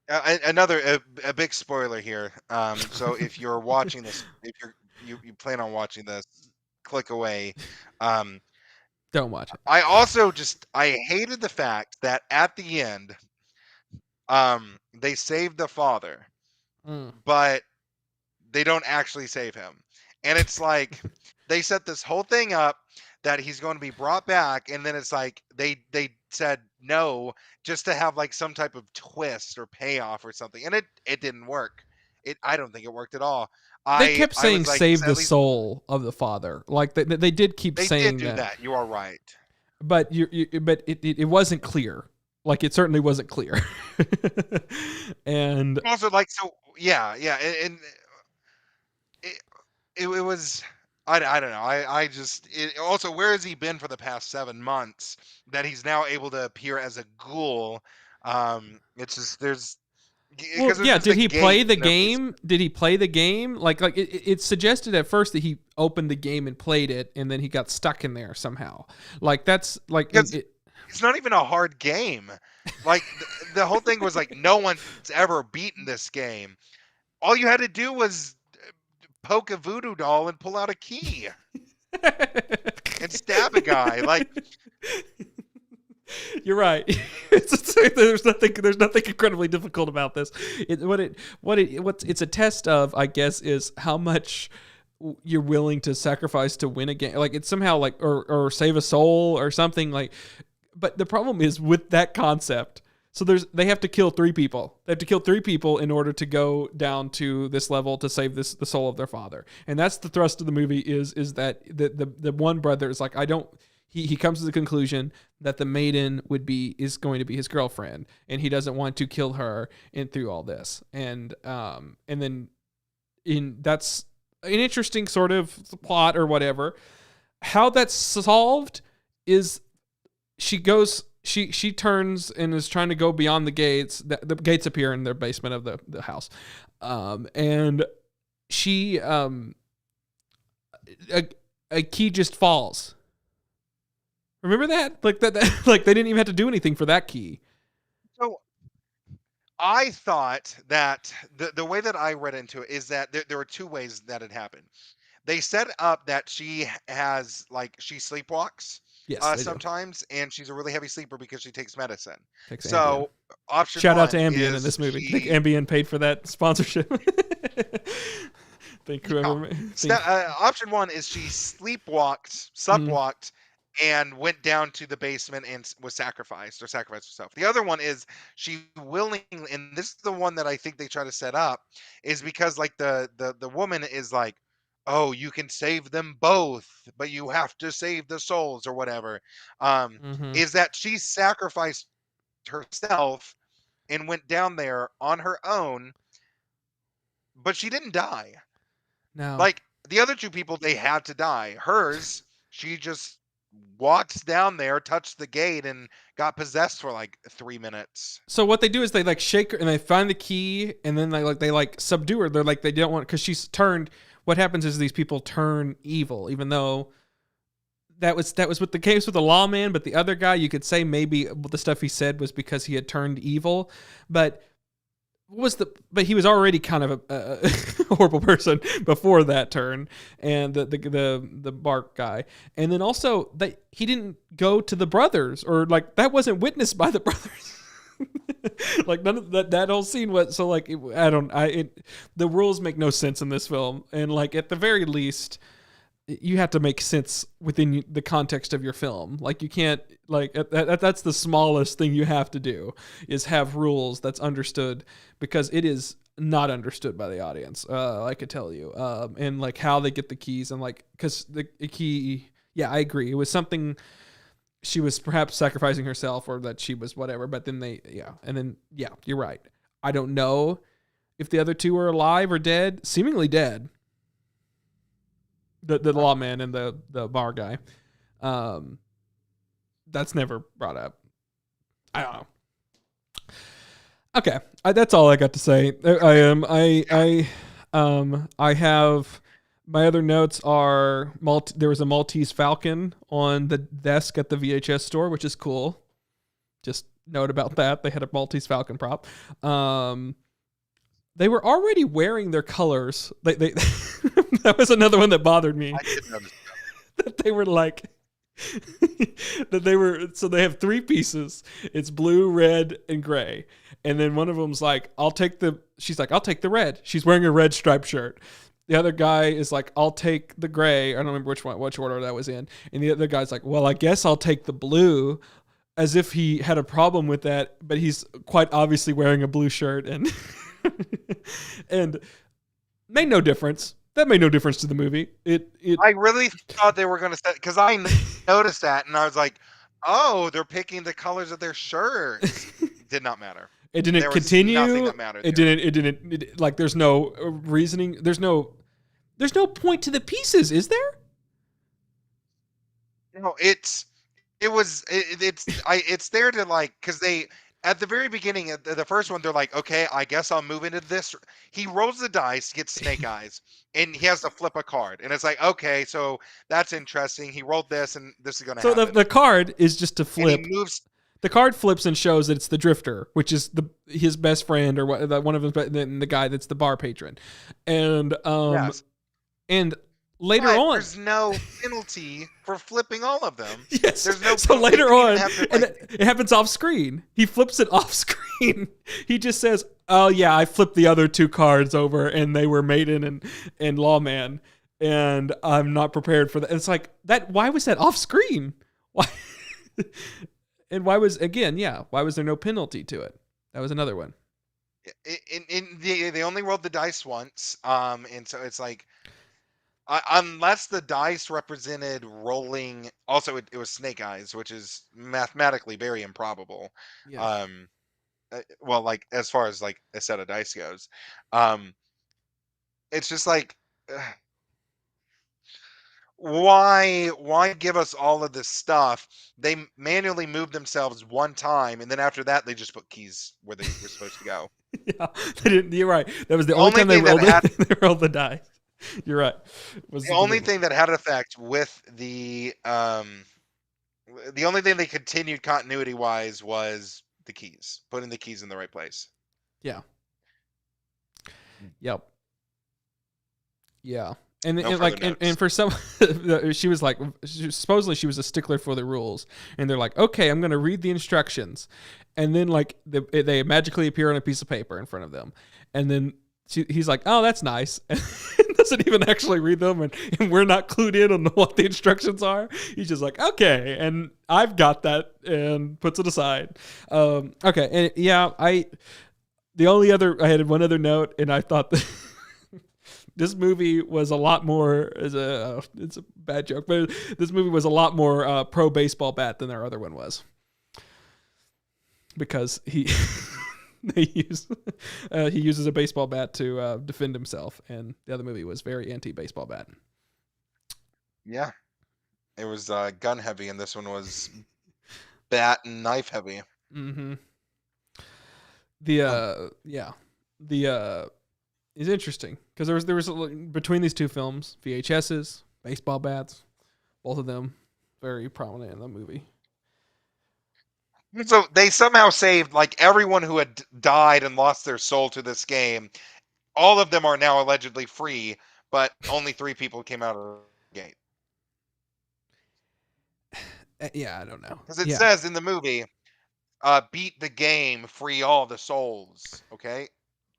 A big spoiler here. So if you're watching this, if you plan on watching this, click away. Don't watch it. I hated the fact that at the end, they saved the father, but they don't actually save him, and it's like. They set this whole thing up that he's going to be brought back, and then it's like they said no just to have like some type of twist or payoff or something, and it didn't work. I don't think it worked at all. They kept saying like, save the soul of the father. Like they did keep saying that. They did do that. You are right. But but it wasn't clear. Like it certainly wasn't clear. And also like so yeah, and it was. I don't know. I just also, where has he been for the past 7 months that he's now able to appear as a ghoul? It's just did he play the game? Did he play the game? Like it suggested at first that he opened the game and played it, and then he got stuck in there somehow. Like that's like it's not even a hard game. Like the whole thing was like no one's ever beaten this game. All you had to do was poke a voodoo doll and pull out a key and stab a guy. Like you're right. There's nothing incredibly difficult about this. It's a test of, I guess, is how much you're willing to sacrifice to win a game. Like it's somehow like or save a soul or something like. But the problem is with that concept. So they have to kill 3 people. They have to kill 3 people in order to go down to this level to save the soul of their father. And that's the thrust of the movie is that the one brother is like, he comes to the conclusion that the maiden is going to be his girlfriend, and he doesn't want to kill her through all this. And then that's an interesting sort of plot or whatever. How that's solved is she turns and is trying to go beyond the gates. The gates appear in their basement of the house. And she, a key just falls. Remember that? Like that like they didn't even have to do anything for that key. So I thought that the way that I read into it is that there were 2 ways that it happened. They set up that she sleepwalks. Yes, sometimes, and she's a really heavy sleeper because she takes medicine. Ambien. Option shout out to one Ambien in this movie. I think Ambien paid for that sponsorship. Thank whoever. Option 1 is she sleptwalked, and went down to the basement and was sacrificed herself. The other one is she willingly, and this is the one that I think they try to set up, is because like the woman is like, oh, you can save them both, but you have to save the souls or whatever. Is that she sacrificed herself and went down there on her own, but she didn't die. No. Like the other 2 people, they had to die. Hers, she just walked down there, touched the gate, and got possessed for like 3 minutes. So what they do is they like shake her and they find the key, and then they subdue her. They're like, they don't want, because she's turned. What happens is these people turn evil, even though that was what the case with the lawman. But the other guy, you could say maybe the stuff he said was because he had turned evil. But but he was already kind of a horrible person before that turn, and the Bart guy, and then also that he didn't go to the brothers, or like that wasn't witnessed by the brothers. Like none of that whole scene was so like the rules make no sense in this film, and like at the very least you have to make sense within the context of your film. Like you can't like that's the smallest thing you have to do is have rules that's understood, because it is not understood by the audience. I could tell you, and like how they get the keys, and like because the key. Yeah, I agree. It was something she was perhaps sacrificing herself, or that she was whatever. But then you're right. I don't know if the other two are alive or dead. Seemingly dead. The lawman and the bar guy. That's never brought up. I don't know. Okay, that's all I got to say. I have my other notes are there was a Maltese Falcon on the desk at the VHS store, which is cool. Just note about that. They had a Maltese Falcon prop. They were already wearing their colors. They that was another one that bothered me. I did notice that they were like so they have three pieces. It's blue, red, and gray. And then one of them's like, she's like, I'll take the red. She's wearing a red striped shirt. The other guy is like, I'll take the gray. I don't remember which order that was in. And the other guy's like, well, I guess I'll take the blue, as if he had a problem with that, but he's quite obviously wearing a blue shirt, and and made no difference. That made no difference to the movie. I really thought they were going to set, because I noticed that, and I was like, oh, they're picking the colors of their shirts. It did not matter. It didn't continue. Nothing that mattered. It didn't like. There's no reasoning. There's no point to the pieces, is there? No, it's there to like, because they, at the very beginning, the first one, they're like, okay, I guess I'll move into this. He rolls the dice, gets snake eyes, and he has to flip a card. And it's like, okay, so that's interesting. He rolled this, and this is going to happen. So the card is just to flip. And he moves. The card flips and shows that it's the drifter, which is his best friend, or one of them, the guy that's the bar patron. And yes. And later on, there's no penalty for flipping all of them. Yes. There's no. So later on, and it happens off screen. He flips it off screen. He just says, "Oh yeah, I flipped the other two cards over, and they were Maiden and Lawman, and I'm not prepared for that." And it's like that. Why was that off screen? Why? And why was there no penalty to it? That was another one. They only rolled the dice once, and so it's like, unless the dice represented rolling. Also, it was snake eyes, which is mathematically very improbable. Yeah. Well, like as far as like a set of dice goes, it's just like. Why give us all of this stuff? They manually moved themselves one time, and then after that, they just put keys where they were supposed to go. Yeah, they didn't. You're right. That was the only time they rolled the dice. You're right. The only thing that had an effect with the only thing they continued continuity wise was the keys, putting the keys in the right place. Yeah. Yep. Yeah. And for some, she was like, supposedly she was a stickler for the rules, and they're like, okay, I'm gonna read the instructions, and then like they magically appear on a piece of paper in front of them, and then he's like, oh, that's nice, and doesn't even actually read them, and we're not clued in on what the instructions are. He's just like, okay, and I've got that, and puts it aside. Okay, and yeah, I had one other note, and I thought that. This movie was a lot more, it's a bad joke, but this movie was a lot more pro baseball bat than their other one was. Because he uses a baseball bat to defend himself, and the other movie was very anti-baseball bat. Yeah. It was gun heavy, and this one was bat and knife heavy. Mm-hmm. Is interesting because there was between these two films, VHSs, baseball bats, both of them very prominent in the movie. So they somehow saved like everyone who had died and lost their soul to this game. All of them are now allegedly free, but only 3 people came out of the gate. Yeah, I don't know. Because it Yeah. says in the movie, beat the game, free all the souls. Okay?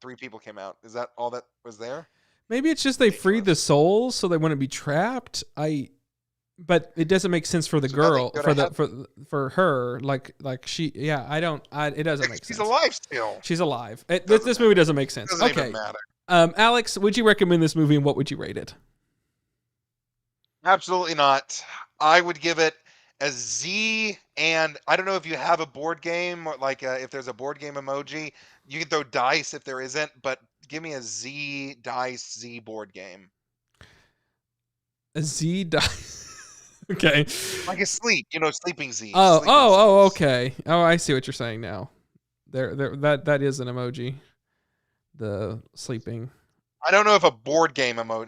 3 people came out. Is that all that was there? Maybe it's just they freed the souls so they wouldn't be trapped. But it doesn't make sense for the girl, for her. Like she. Yeah, it doesn't make sense. She's alive still. She's alive. This movie doesn't make sense. Doesn't okay. even matter. Alex, would you recommend this movie and what would you rate it? Absolutely not. I would give it a Z, and I don't know if you have a board game, or like if there's a board game emoji. You can throw dice if there isn't, but give me a Z dice Z board game. A Z dice. Okay. Like a sleeping Z. Okay. Oh, I see what you're saying now. That is an emoji. The sleeping. I don't know if if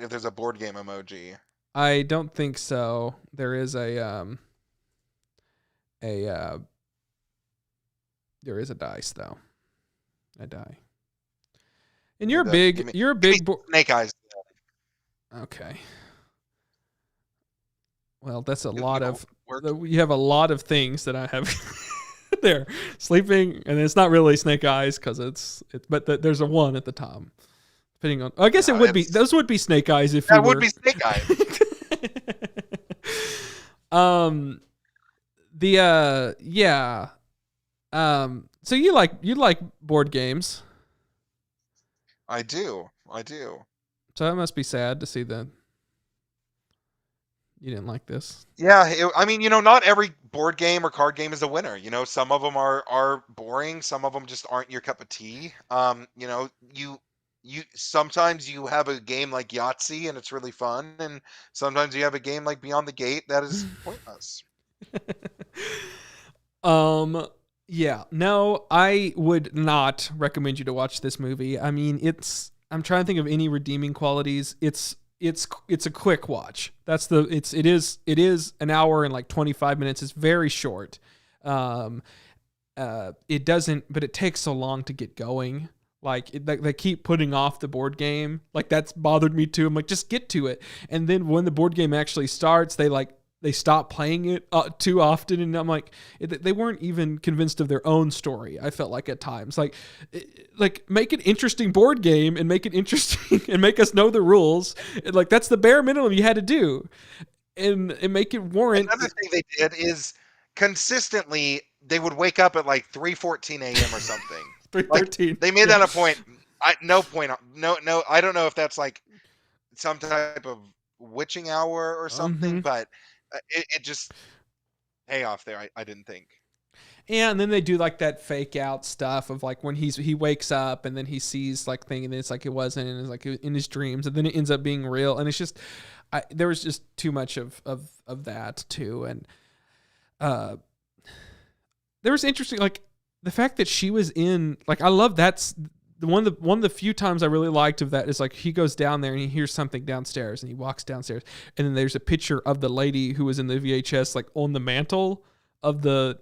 there's a board game emoji. I don't think so. There is there is a dice though. A die. And you're a big Snake Eyes. Okay. Well, that's a lot of you have a lot of things that I have there. Sleeping, and it's not really Snake Eyes because but there's a one at the top. Depending on, I guess it would be. Those would be Snake Eyes if that would be Snake Eyes. So you like board games? I do. So that must be sad to see that you didn't like this. Yeah, not every board game or card game is a winner. Some of them are boring. Some of them just aren't your cup of tea. You sometimes you have a game like Yahtzee and it's really fun, and sometimes you have a game like Beyond the Gate that is pointless. Yeah, no, I would not recommend you to watch this movie. I mean, I'm trying to think of any redeeming qualities. It's a quick watch. It is an hour and like 25 minutes. It's very short. It takes so long to get going. Like they keep putting off the board game. Like that's bothered me too. I'm like, just get to it. And then when the board game actually starts, they stop playing it too often. And I'm like, they weren't even convinced of their own story. I felt like at times, like make an interesting board game and make it interesting and make us know the rules. And like, that's the bare minimum you had to do, and make it warrant. Another thing they did is consistently they would wake up at like 3:14 a.m. or something. 3:13. Like, they made that a point. I don't know if that's like some type of witching hour or something, but it just payoff there. I didn't think. Yeah, and then they do like that fake out stuff of like when he wakes up and then he sees like thing and it's like it wasn't, and it's like in his dreams, and then it ends up being real, and it's just there was just too much of that too, and there was interesting like the fact that she was in, like, I love that's one of the few times I really liked of that is like he goes down there and he hears something downstairs and he walks downstairs and then there's a picture of the lady who was in the VHS like on the mantle of the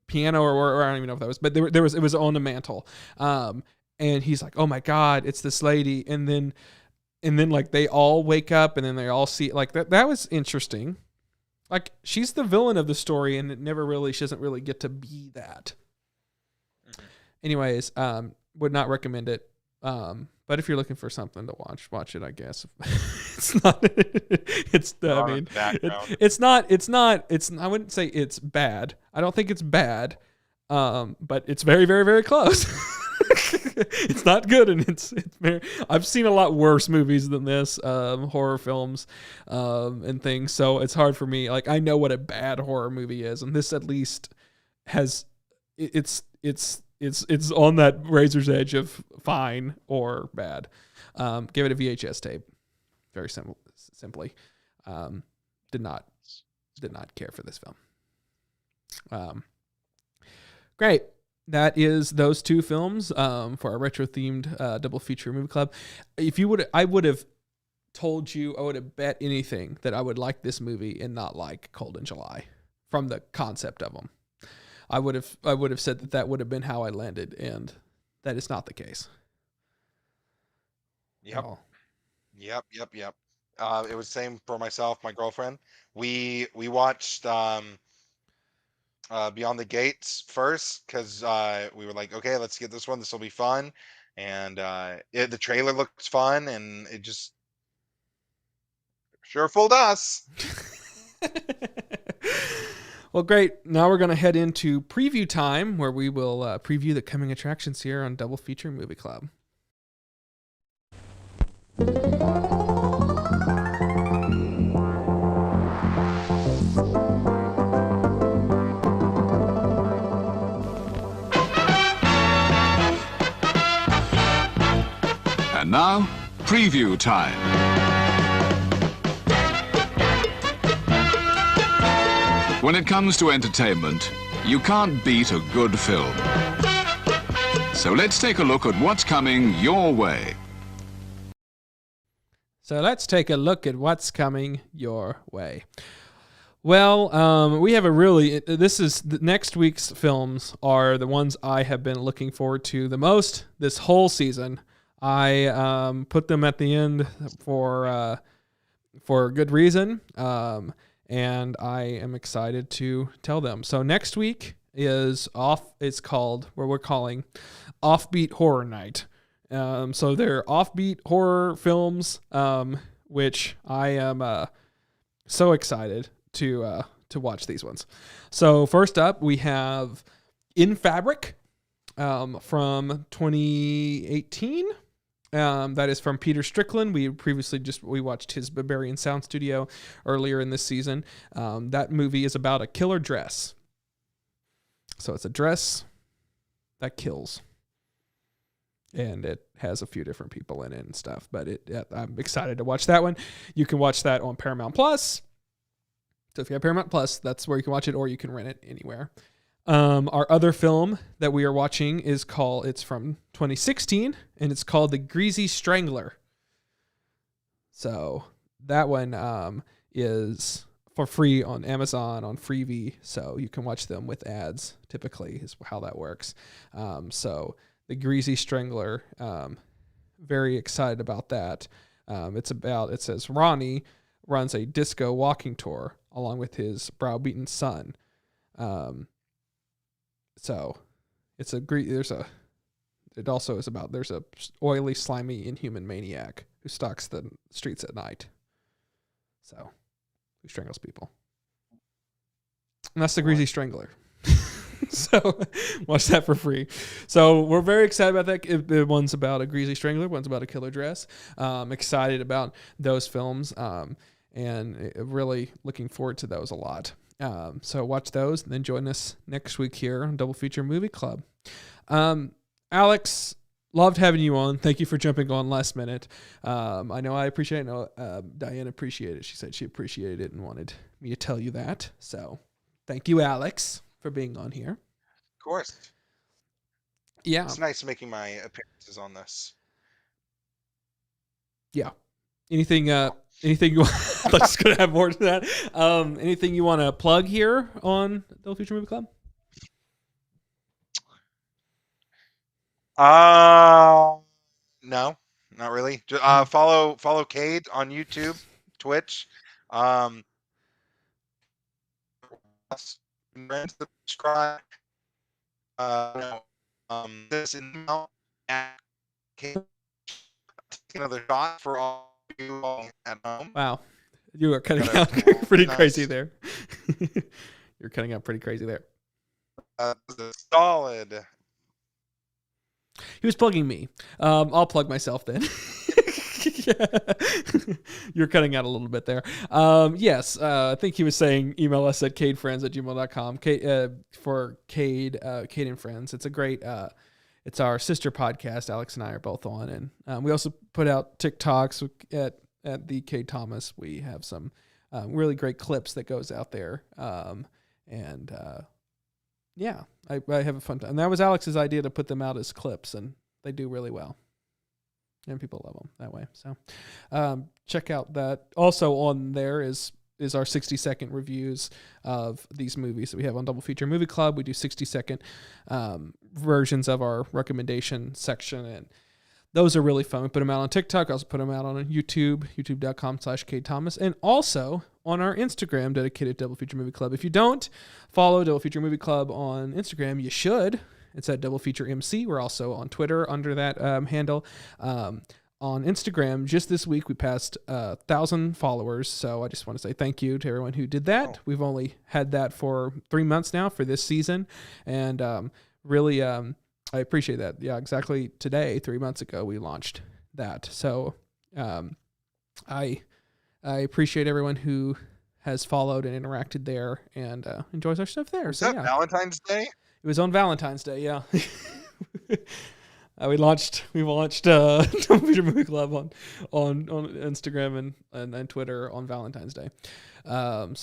piano or I don't even know if that was, but it was on the mantle. And he's like, oh my God, it's this lady. And then like they all wake up and then they all see like that was interesting. Like she's the villain of the story and she doesn't really get to be that. Anyways, would not recommend it. But if you're looking for something to watch it, I guess. It's not, I wouldn't say it's bad. I don't think it's bad. But it's very, very, very close. It's not good, and it's very, I've seen a lot worse movies than this, horror films, and things. So it's hard for me. Like I know what a bad horror movie is, and this at least has it's on that razor's edge of fine or bad. Give it a VHS tape. Very simply. Did not care for this film. Great. That is those two films for our retro themed double feature movie club. I would have told you, I would have bet anything that I would like this movie and not like Cold in July from the concept of them. I would have said that would have been how I landed, and that is not the case. Yep. Yep. It was same for myself, my girlfriend. We watched Beyond the Gates first because we were like, okay, let's get this one. This will be fun, and the trailer looks fun, and it just sure fooled us. Well, great. Now we're going to head into preview time, where we will preview the coming attractions here on Double Feature Movie Club. And now, preview time. When it comes to entertainment, you can't beat a good film. So let's take a look at what's coming your way. Well, we have next week's films are the ones I have been looking forward to the most this whole season. I put them at the end for good reason, and I am excited to tell them. So next week is it's called what we're calling Offbeat Horror Night. So they're offbeat horror films, which I am so excited to watch these ones. So first up, we have In Fabric from 2018. That is from Peter Strickland. We watched his Barbarian Sound Studio earlier in this season. That movie is about a killer dress. So it's a dress that kills. And it has a few different people in it and stuff. But I'm excited to watch that one. You can watch that on Paramount Plus. So if you have Paramount Plus, that's where you can watch it, or you can rent it anywhere. Our other film that we are watching it's from 2016, and it's called The Greasy Strangler. So that one is for free on Amazon, on Freevee, so you can watch them with ads, typically, is how that works. So The Greasy Strangler, very excited about that. It says Ronnie runs a disco walking tour along with his browbeaten son. So there's a oily, slimy, inhuman maniac who stalks the streets at night. So who strangles people. And that's The Greasy Strangler. So watch that for free. So we're very excited about that. One's about a greasy strangler. One's about a killer dress. Excited about those films. And really looking forward to those a lot. So watch those and then join us next week here on Double Feature Movie Club. Alex, loved having you on. Thank you for jumping on last minute. I know I appreciate it. Diane appreciated it. She said she appreciated it and wanted me to tell you that. So thank you, Alex, for being on here. Of course. Yeah. It's nice making my appearances on this. Yeah. Anything you want? I'm just going to have more to that. Anything you want to plug here on Double Feature Movie Club? No, not really. Follow Cade on YouTube, Twitch. Subscribe. This email at Cade. Take another shot for all you at home. Wow, you are cutting out pretty crazy there. You're cutting out pretty crazy there. Solid. He was plugging me. I'll plug myself then. You're cutting out a little bit there. Yes, I think he was saying email us at cadefriends@gmail.com. For Cade, Cade and Friends. It's a great, it's our sister podcast. Alex and I are both on. And we also put out TikToks at the Cade Thomas. We have some really great clips that goes out there. Yeah, I have a fun time. And that was Alex's idea to put them out as clips, and they do really well. And people love them that way. So check out that. Also on there is is our 60-second reviews of these movies that we have on Double Feature Movie Club. We do 60-second versions of our recommendation section, and those are really fun. We put them out on TikTok. I also put them out on YouTube, youtube.com/CadeThomas, and also on our Instagram, dedicated Double Feature Movie Club. If you don't follow Double Feature Movie Club on Instagram, you should. It's at Double Feature MC. We're also on Twitter under that handle. On Instagram, just this week, we passed 1,000 followers. So I just want to say thank you to everyone who did that. We've only had that for 3 months now for this season. And really, I appreciate that. Yeah, exactly today, 3 months ago, we launched that. So I appreciate everyone who has followed and interacted there and enjoys our stuff there. Was that Valentine's Day? It was on Valentine's Day, yeah. We launched Double Feature Movie Club on Instagram and Twitter on Valentine's Day. Follow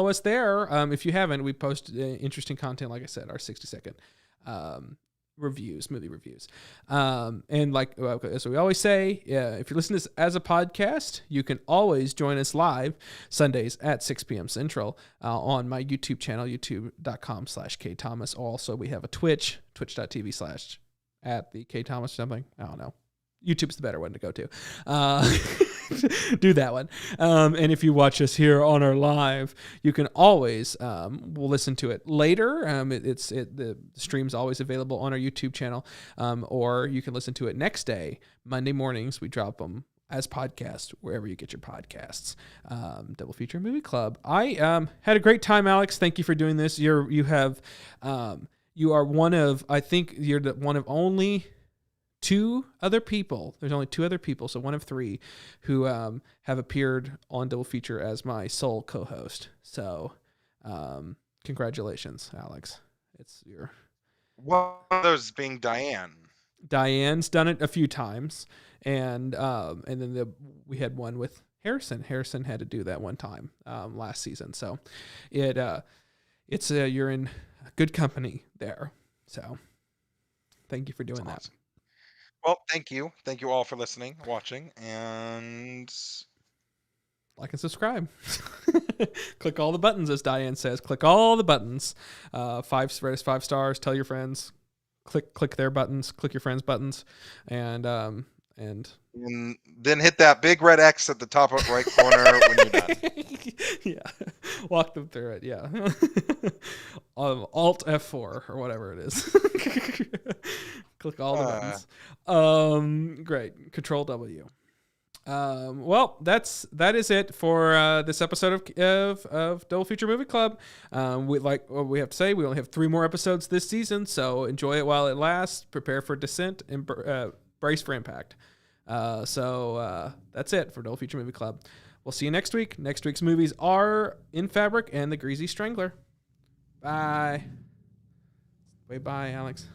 us there. If you haven't, we post interesting content, like I said, our 60-second movie reviews. And like as we always say, if you listen to this as a podcast, you can always join us live Sundays at 6 p.m. Central on my YouTube channel, youtube.com/KThomas. Also, we have a twitch.tv/@the something. I don't know. YouTube's the better one to go to. Do that one. And if you watch us here on our live, you can always we'll listen to it later. The stream's always available on our YouTube channel, or you can listen to it next day, Monday mornings. We drop them as podcasts wherever you get your podcasts. Double Feature Movie Club. I had a great time, Alex. Thank you for doing this. You are one of, I think you're one of only 2 other people. There's only 2 other people, so one of 3 who have appeared on Double Feature as my sole co-host. So, congratulations, Alex. It's your. One of those being Diane. Diane's done it a few times, and then we had one with Harrison. Harrison had to do that one time last season. So, you're in good company there. So, thank you for doing that. Awesome. Well, thank you. Thank you all for listening, watching, and like and subscribe. Click all the buttons, as Diane says. Click all the buttons. 5 stars. Tell your friends. Click their buttons. Click your friends' buttons, and then hit that big red X at the top right corner when you're done. Yeah, walk them through it. Yeah, Alt F4 or whatever it is. Click all the buttons. Great. Control W. Well, that is it for this episode of Double Feature Movie Club. We have to say, we only have 3 more episodes this season, so enjoy it while it lasts. Prepare for descent and brace for impact. That's it for Double Feature Movie Club. We'll see you next week. Next week's movies are In Fabric and The Greasy Strangler. Bye. Wait, bye, Alex.